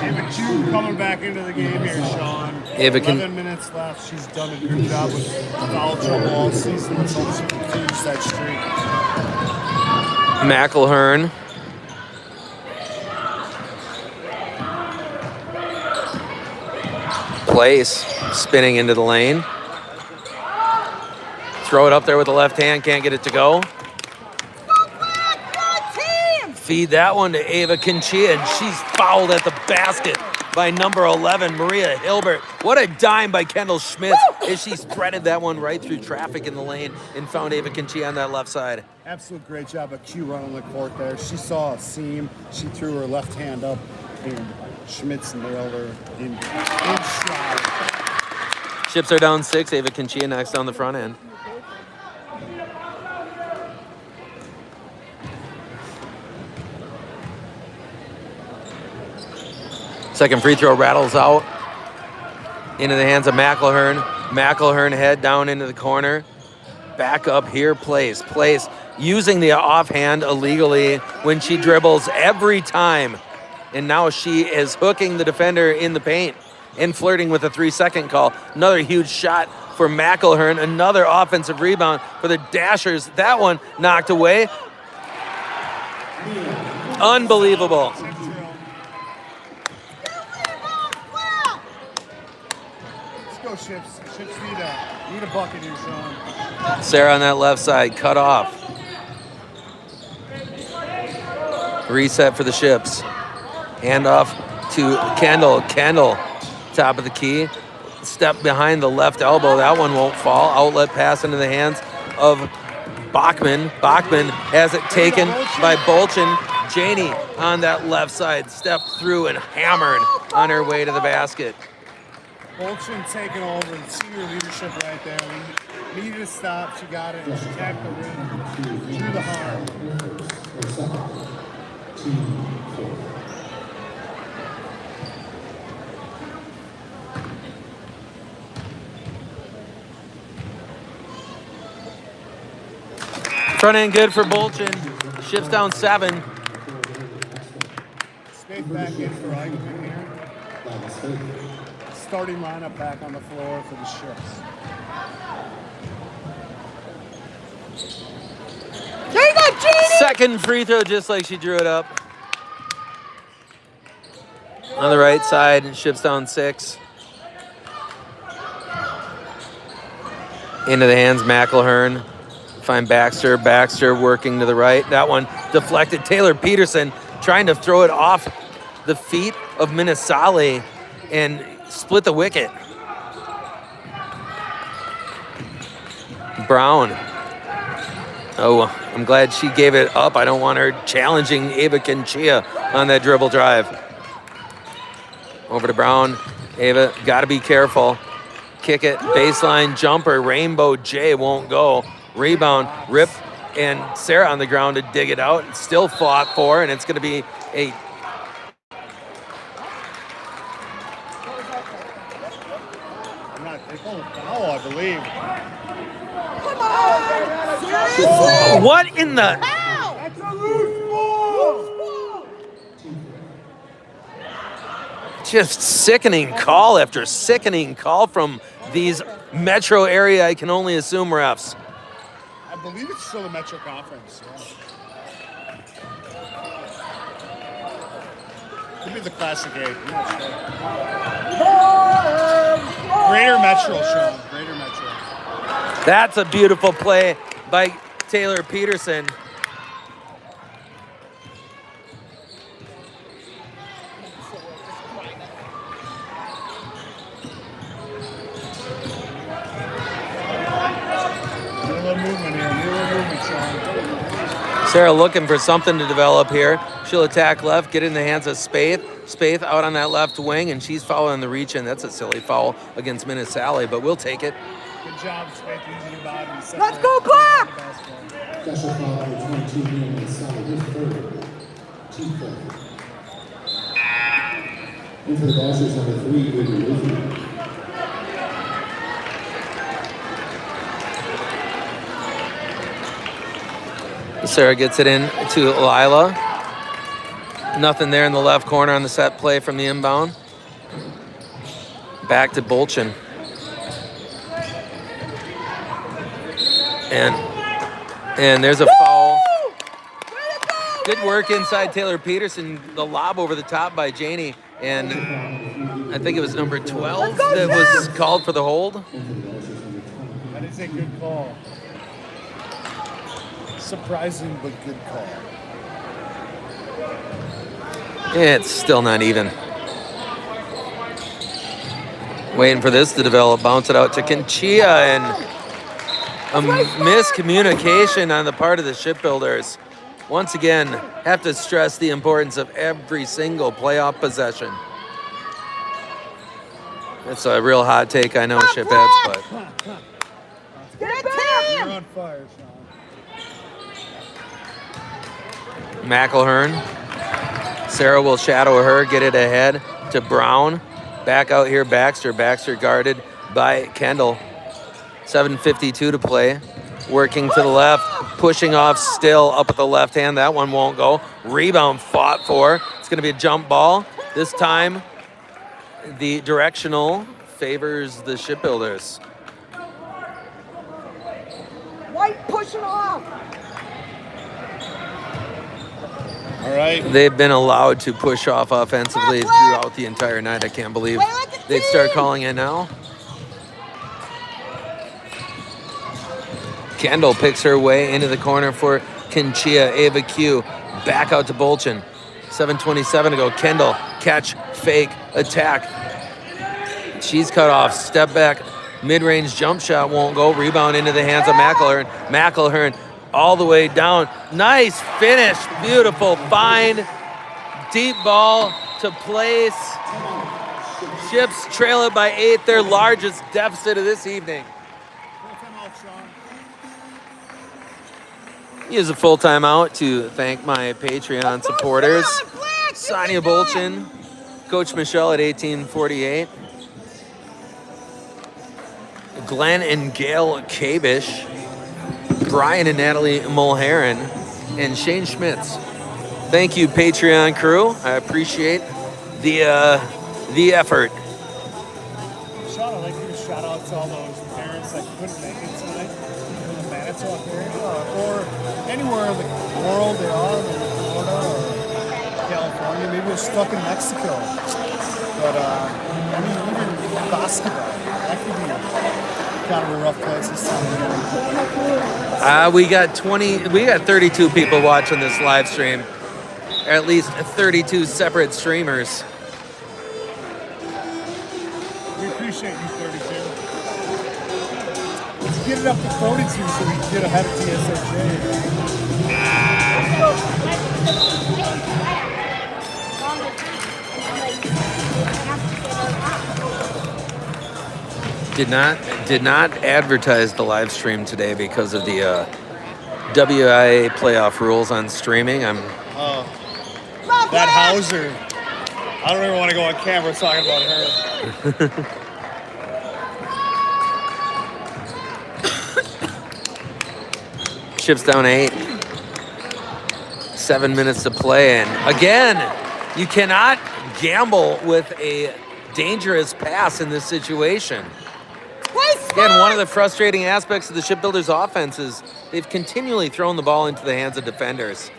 Ava Q coming back into the game here, Sean. Ava can- 11 minutes left. She's done a good job with foul trouble all season. Let's hope she continues that streak. McElhern. Place, spinning into the lane. Throw it up there with the left hand, can't get it to go. Feed that one to Ava Conchia, and she's fouled at the basket by number 11, Maria Hilbert. What a dime by Kendall Schmitz as she spreaded that one right through traffic in the lane and found Ava Conchia on that left side. Absolute great job of Q running the court there. She saw a seam. She threw her left hand up, and Schmitz nailed her in stride. Ships are down 6. Ava Conchia knocks down the front end. Second free throw rattles out into the hands of McElhern. McElhern head down into the corner. Back up here, Place using the offhand illegally when she dribbles every time. And now she is hooking the defender in the paint and flirting with a 3-second call. Another huge shot for McElhern. Another offensive rebound for the Dashers. That one knocked away. Unbelievable. Let's go, Ships. Ships need a bucket here, Sean. Sarah on that left side, cut off. Reset for the Ships. Handoff to Kendall. Kendall, top of the key. Step behind the left elbow. That one won't fall. Outlet pass into the hands of Bachman. Bachman has it taken by Bolchin. Janie on that left side stepped through and hammered on her way to the basket. Bolchin taking over and senior leadership right there. We needed to stop. She got it. She tapped the rim. Through the harm. Front end good for Bolchin. Shifts down 7. Smith back in for Eichmann here. Starting lineup back on the floor for the Ships. There you go, Jeannie! Second free throw just like she drew it up. On the right side, Ships down 6. Into the hands, McElhern. Find Baxter. Baxter working to the right. That one deflected. Taylor Peterson trying to throw it off the feet of Minnesali and split the wicket. Brown. Oh, I'm glad she gave it up. I don't want her challenging Ava Kinchia on that dribble drive. Over to Brown. Ava, got to be careful. Kick it. Baseline jumper. Rainbow J won't go. Rebound, Rip and Sarah on the ground to dig it out. Still fought for, and it's going to be a They call it foul, I believe. what in the? That's a loose ball! Just sickening call after sickening call from these metro area, I can only assume, refs. I believe it's still the Metro Conference. Yeah. Could be the Classic 8. I'm not sure. Greater Metro, Sean. Greater Metro. That's a beautiful play by Taylor Peterson. Sarah looking for something to develop here. She'll attack left, get in the hands of Spaeth. Spaeth out on that left wing, and she's following the reach in. That's a silly foul against Minnesali, but we'll take it. Good job, Spaeth. Using your body. Let's go, Black! Special foul number 22 being Minnesota, his third. 2-4. And for the Dashers, number 3, Whitney Whitfield. Sarah gets it in to Lila. Nothing there in the left corner on the set play from the inbound. Back to Bolchin. And there's a foul. Good work inside Taylor Peterson. The lob over the top by Janie. And I think it was number 12 that was called for the hold. That is a good call. Surprising but good call. It's still not even. Waiting for this to develop. Bounce it out to Kinchia, and a miscommunication on the part of the Shipbuilders. Once again, have to stress the importance of every single playoff possession. It's a real hot take, I know, Shipheads, but You're on fire, Sean. McElhern. Sarah will shadow her, get it ahead to Brown. Back out here, Baxter. Baxter guarded by Kendall. 7:52 to play. Working to the left, pushing off still up at the left hand. That one won't go. Rebound fought for. It's going to be a jump ball. This time, the directional favors the Shipbuilders. pushing off. All right. They've been allowed to push off offensively throughout the entire night. I can't believe they'd start calling it now. Kendall picks her way into the corner for Kinchia. Ava Q back out to Bolchin. 7:27 to go. Kendall, catch, fake, attack. She's cut off. Step back. Mid-range jump shot won't go. Rebound into the hands of McElhern. McElhern all the way down. Nice finish. Beautiful. Fine. Deep ball to place. Ships trail it by 8. Their largest deficit of this evening. Use a full timeout to thank my Patreon supporters. Sonia Bolchin, Coach Michelle at 1848. Glenn and Gail Kabish, Brian and Natalie Mulheron, and Shane Schmitz. Thank you, Patreon crew. I appreciate the effort. Sean, I'd like to give a shout out to all those parents that couldn't make it tonight from the Manitowoc area or anywhere in the world they are, maybe Florida or California, maybe they're stuck in Mexico. But I mean, even basketball, that could be kind of a rough place this time. We got 32 people watching this live stream. Or at least 32 separate streamers. We appreciate you, 32. Let's get it up to 42 so we can get ahead of DSHA. Did not advertise the live stream today because of the WIA playoff rules on streaming. That Hauser. I don't even want to go on camera talking about her. Chips down 8. 7 minutes to play, and again, you cannot gamble with a dangerous pass in this situation. Again, one of the frustrating aspects of the Shipbuilders' offense is they've continually thrown the ball into the hands of defenders.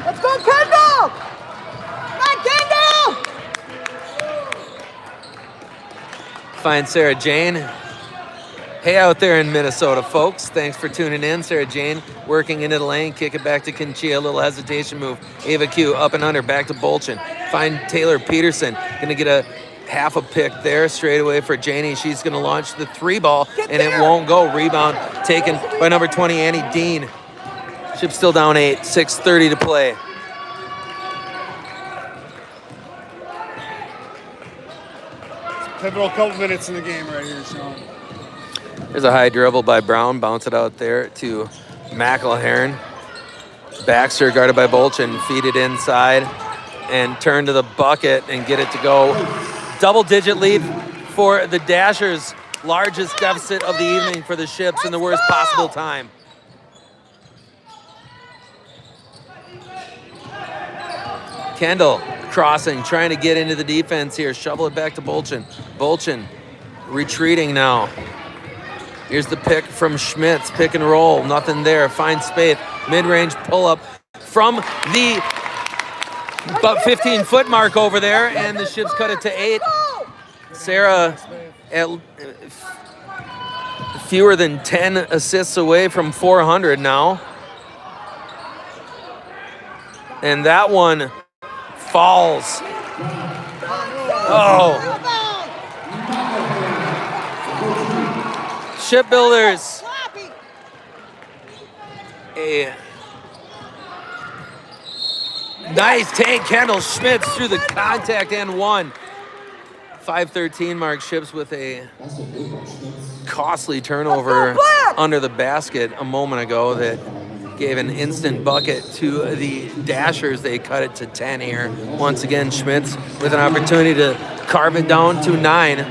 Let's go, Kendall! Come on, Kendall! Find Sarah Jane. Hey out there in Minnesota, folks. Thanks for tuning in. Sarah Jane working into the lane. Kick it back to Kinchia. A little hesitation move. Ava Q up and under. Back to Bolchin. Find Taylor Peterson. Going to get a half a pick there straight away for Janie. She's going to launch the 3 ball, and it won't go. Rebound taken by number 20, Annie Dean. Ship still down 8. 6:30 to play. Pivotal couple minutes in the game right here, Sean. There's a high dribble by Brown. Bounce it out there to McElhern. Baxter guarded by Bolchin. Feed it inside and turn to the bucket and get it to go. Double-digit lead for the Dashers. Largest deficit of the evening for the Ships in the worst possible time. Kendall crossing, trying to get into the defense here. Shovel it back to Bolchin. Bolchin retreating now. Here's the pick from Schmitz. Pick and roll. Nothing there. Finds Spaeth. Mid-range pull-up from the about 15-foot mark over there, and the Ships cut it to 8. Sarah at fewer than 10 assists away from 400 now. And that one falls. Oh. Shipbuilders. A nice take. Kendall Schmitz through the contact and one. 5:13 mark. Ships with a costly turnover under the basket a moment ago that gave an instant bucket to the Dashers. They cut it to 10 here. Once again, Schmitz with an opportunity to carve it down to 9.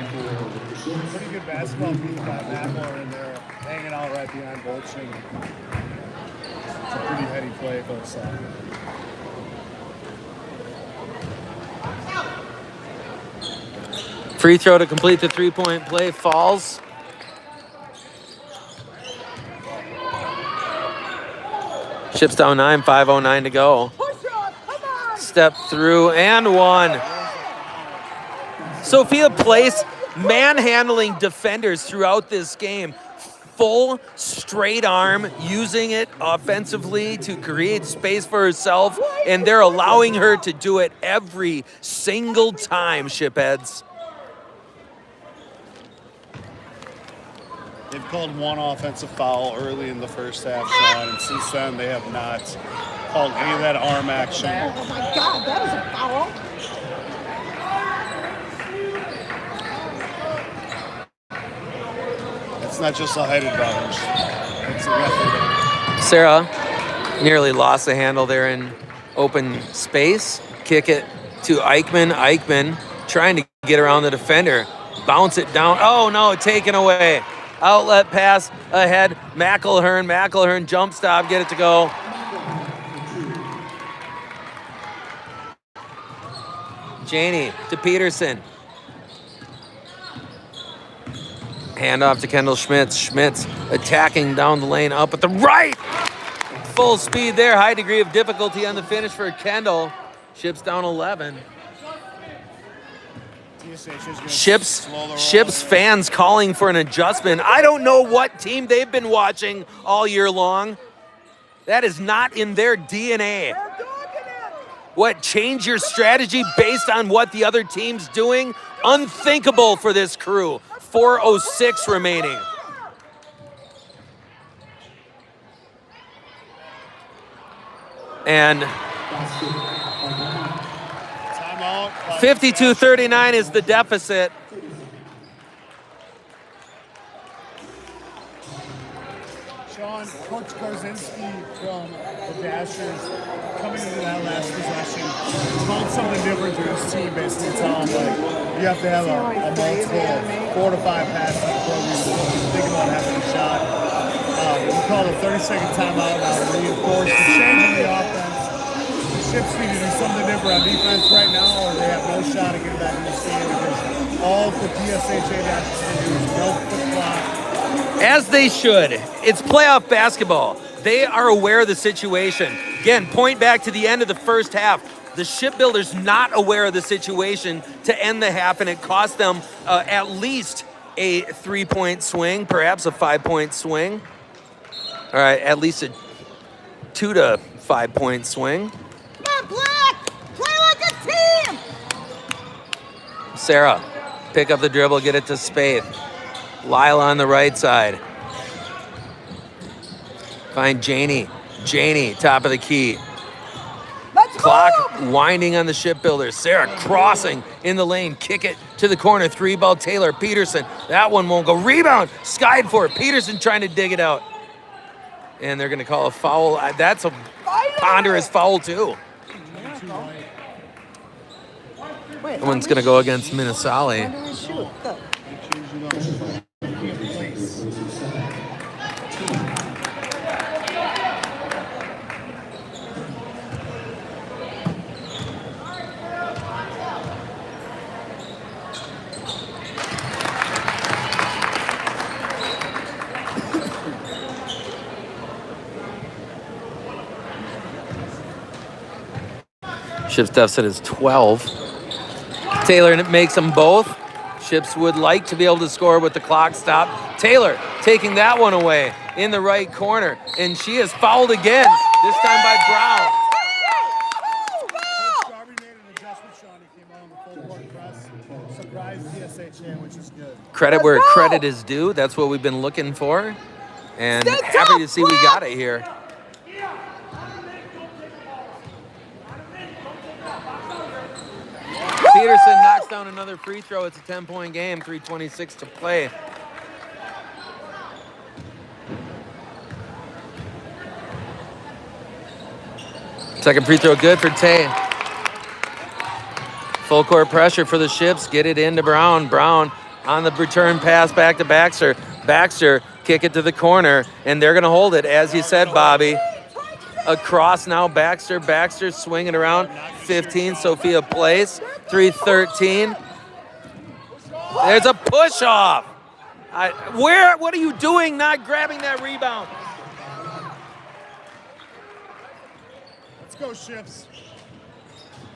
Pretty good basketball beat by Mackler, and they're hanging out right behind Bolchin. It's a pretty heady play for us. Free throw to complete the 3-point play falls. Ships down 9, 5:09 to go. Step through and one. Sophia Place manhandling defenders throughout this game. Full straight arm, using it offensively to create space for herself, and they're allowing her to do it every single time, Shipheads. They've called one offensive foul early in the first half, Sean, and since then they have not called any of that arm action. Oh my God, that is a foul. It's not just a height advantage. It's a effort. Sarah nearly lost the handle there in open space. Kick it to Eichmann. Eichmann trying to get around the defender. Bounce it down. Oh no, taken away. Outlet pass ahead. McElhern. McElhern jump stop. Get it to go. Janey to Peterson. Hand off to Kendall Schmitz. Schmitz attacking down the lane up at the right. Full speed there. High degree of difficulty on the finish for Kendall. Ships down 11. Ships fans calling for an adjustment. I don't know what team they've been watching all year long. That is not in their DNA. What, change your strategy based on what the other team's doing? Unthinkable for this crew. 4:06 remaining. And 52-39 is the deficit. Sean, Coach Garzinski from the Dashers coming into that last possession called something different to his team, basically telling them, like, you have to have a multiple 4 to 5 passes before we think about having a shot. We called a 30-second timeout now to reinforce the change in the offense. The Ships need to do something different on defense right now, or they have no shot at getting back in this game, because all the DSHA Dashers can do is milk the clock. As they should. It's playoff basketball. They are aware of the situation. Again, point back to the end of the first half. The Shipbuilders not aware of the situation to end the half, and it cost them at least a 3-point swing, perhaps a 5-point swing. All right, at least a 2 to 5 point swing. Come on, Black! Play like a team! Sarah, pick up the dribble, get it to Spaeth. Lila on the right side. Find Janey. Janey, top of the key. Let's Clock move! winding on the Shipbuilders. Sarah crossing in the lane. Kick it to the corner. 3-ball Taylor. Peterson. That one won't go. Rebound. Skied for it. Peterson trying to dig it out. And they're going to call a foul. That's a ponderous foul, too. Wait, That one's going to go against Minnesali. How do we shoot? Go. Ships deficit is 12. Taylor makes them both. Ships would like to be able to score with the clock stopped. Taylor taking that one away in the right corner. And she is fouled again, this time by Brown. Darby made an adjustment, Sean. He came out on the full court press. Surprised DSHA, which is good. Credit where credit is due. That's what we've been looking for. And happy to see we got it here. Peterson knocks down another free throw. It's a 10-point game, 3:26 to play. Second free throw good for Tay. Full court pressure for the Ships. Get it into Brown. Brown on the return pass back to Baxter. Baxter kick it to the corner, and they're going to hold it, as you said, Bobby. Across now, Baxter. Baxter swinging around. 15, Sophia Place. 3:13. There's a push off. What are you doing not grabbing that rebound? go, Ships.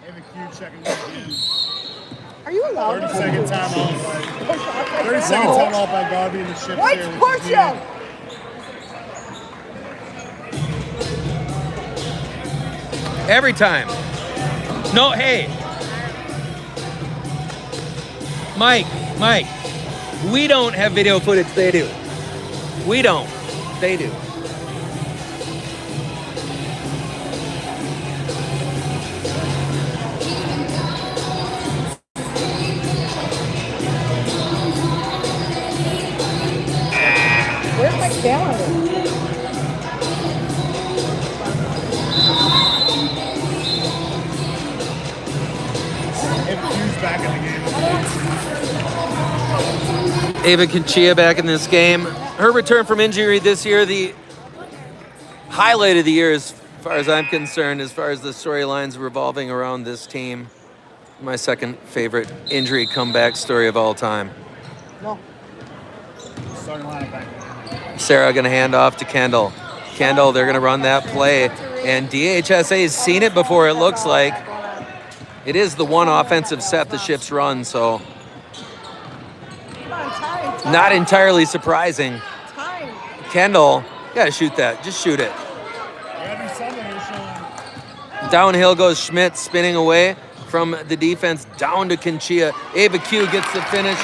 Ava Q checking in. Are you allowed 30-second timeout by push off like 30-second that? timeout by Garby and the Ships White here. push him! Every time. No, hey. Mike, we don't have video footage, they do. We don't, they do. Where's my calendar? Ava Q's back in the game. Ava Conchia back in this game. Her return from injury this year, the highlight of the year as far as I'm concerned, as far as the storylines revolving around this team. My second favorite injury comeback story of all time. No. Starting lineup back. Sarah gonna hand off to Kendall. Kendall, they're gonna run that play. And DHSA has seen it before, it looks like. It is the one offensive set the Ships run, so Come on, time. not entirely surprising. Time. Kendall, you gotta shoot that. Just shoot it. Gotta do something here, Sean. Downhill goes Schmidt, spinning away from the defense, down to Conchia. Ava Q gets the finish.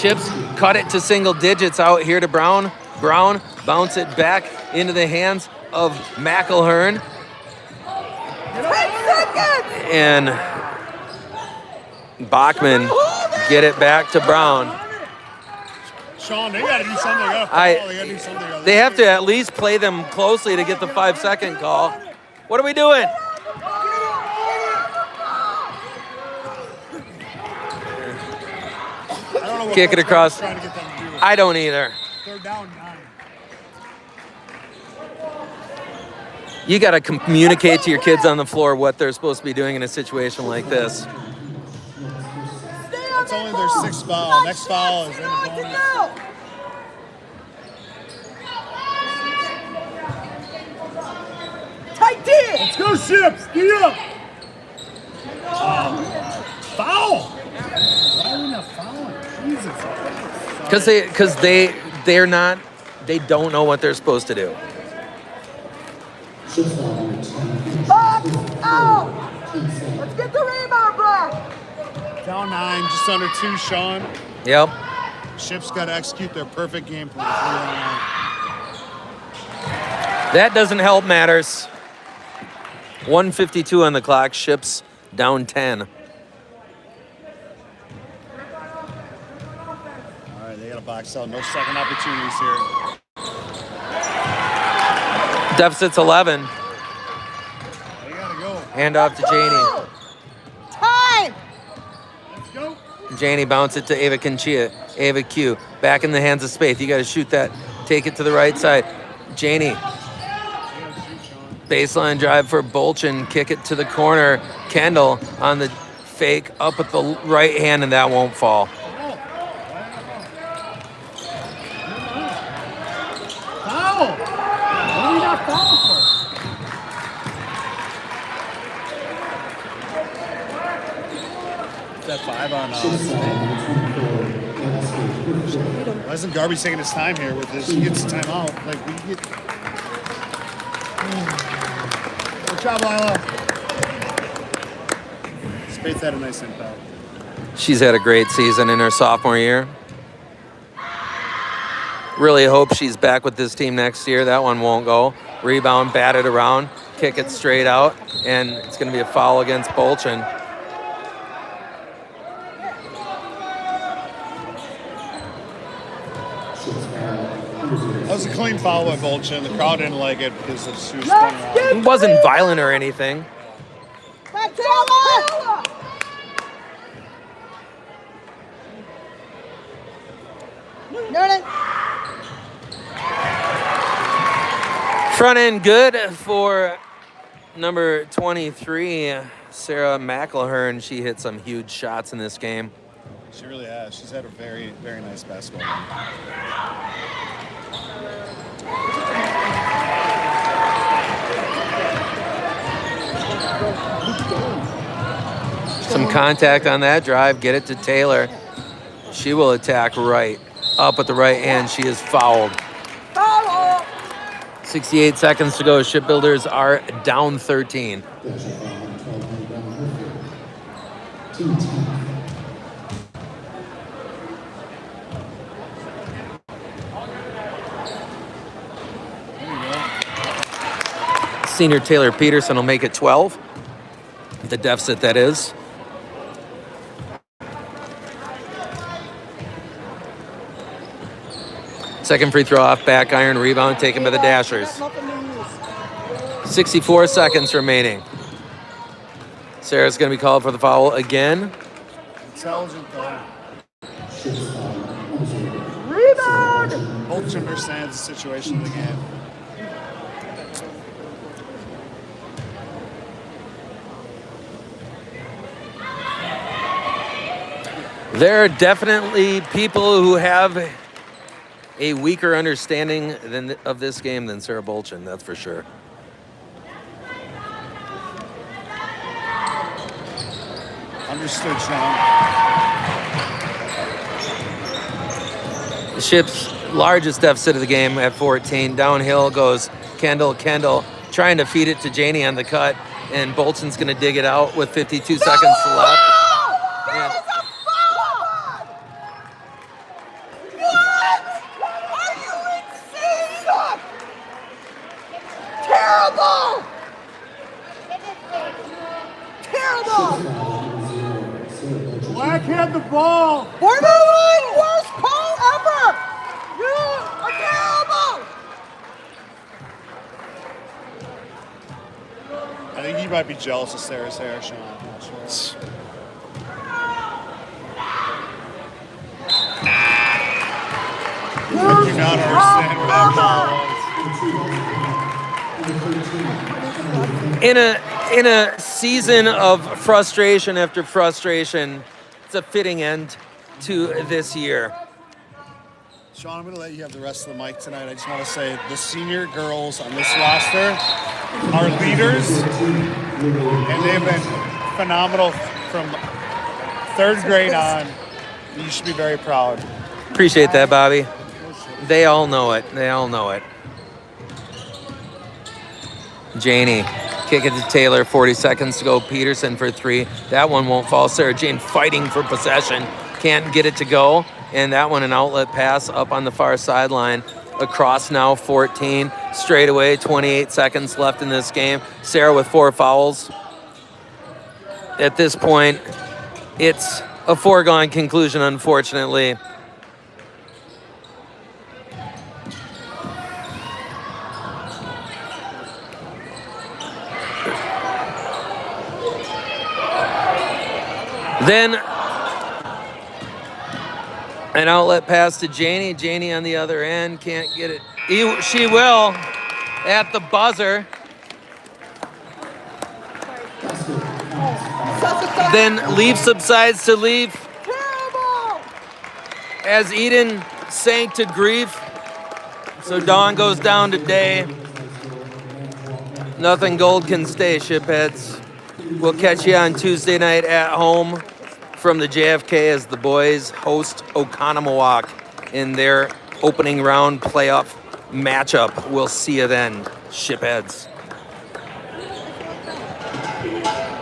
Ships cut it to single digits out here to Brown. Brown bounce it back into the hands of McElhern. 10 seconds! And Bachman get it back to Brown. Sean, they gotta do something. They gotta foul. They gotta do something. They have to at least play them closely to get the 5-second call. What are we doing? I don't know what Kick it Coach across. Garby's trying to get them to do. I don't either. Third down, 9. You got to communicate to your kids on the floor what they're supposed to be doing in a situation like this. It's only their 6th foul. Next foul is in the bonus. Tight D! Let's go, Ships! Get up! Foul! Why are we not fouling? Jesus. Because they don't know what they're supposed to do. Box out! Let's get the rebound back! Down 9, just under 2, Sean. Yep. Ships got to execute their perfect game plan. 3-on-1. That doesn't help matters. 1:52 on the clock. Ships down 10. All right, they got to box out. No second opportunities here. Deficit's 11. They got to go. Hand off to Janie. Time! Let's go. Janie bounce it to Ava Conchia. Ava Q back in the hands of Spaeth. You got to shoot that. Take it to the right side. Janie. Baseline drive for Bolchin. Kick it to the corner. Kendall on the fake up with the right hand, and that won't fall. Foul! What are we not fouling for? Is that 5 on Why isn't Garby taking his time here with this? He gets the timeout. Like, we get... Good job, Lila. Spaeth had a nice impact. She's had a great season in her sophomore year. Really hope she's back with this team next year. That one won't go. Rebound, bat it around, kick it straight out, and it's going to be a foul against Bolchin. That was a clean foul by Bolchin. The crowd didn't like it because of she was spinning around. It wasn't violent or anything. Back to Ella! Noonan! Front end good for number 23, Sarah McElhern. She hit some huge shots in this game. She really has. She's had a very, very nice basketball game. Some contact on that drive. Get it to Taylor. She will attack right. Up with the right hand. She is fouled. 68 seconds to go. Shipbuilders are down 13. Senior Taylor Peterson will make it 12. The deficit that is. Second free throw off, back iron, rebound taken by the Dashers. 64 seconds remaining. Sarah's going to be called for the foul again. Intelligent though. Rebound! Both understands the situation of the game. There are definitely people who have a weaker understanding of this game than Sarah Bolchin, that's for sure. Understood, Sean. The Ship's largest deficit of the game at 14. Downhill goes Kendall. Kendall trying to feed it to Janie on the cut, and Bolton's going to dig it out with 52 seconds left. And Terrible! Terrible! Black had the ball. Borderline worst call ever! You are terrible! I think he might be jealous of Sarah's hair, Sean. I'm not sure. I do not understand where that ball was. in a season of frustration after frustration, it's a fitting end to this year. Sean, I'm going to let you have the rest of the mic tonight. I just want to say the senior girls on this roster are leaders, and they've been phenomenal from third grade on. You should be very proud. Appreciate that, Bobby. They all know it. They all know it. Janie, kick it to Taylor, 40 seconds to go. Peterson for three. That one won't fall. Sarah Jane fighting for possession. Can't get it to go. And that one, an outlet pass up on the far sideline. Across now, 14. Straight away, 28 seconds left in this game. Sarah with 4 fouls. At this point, it's a foregone conclusion, unfortunately. Then an outlet pass to Janie. Janie on the other end can't get it. She will at the buzzer. Then Leaf subsides to Leaf as Eden sank to grief. So Dawn goes down today. Nothing gold can stay, shipheads. We'll catch you on Tuesday night at home from the JFK as the boys host Oconomowoc in their opening round playoff matchup. We'll see you then, shipheads.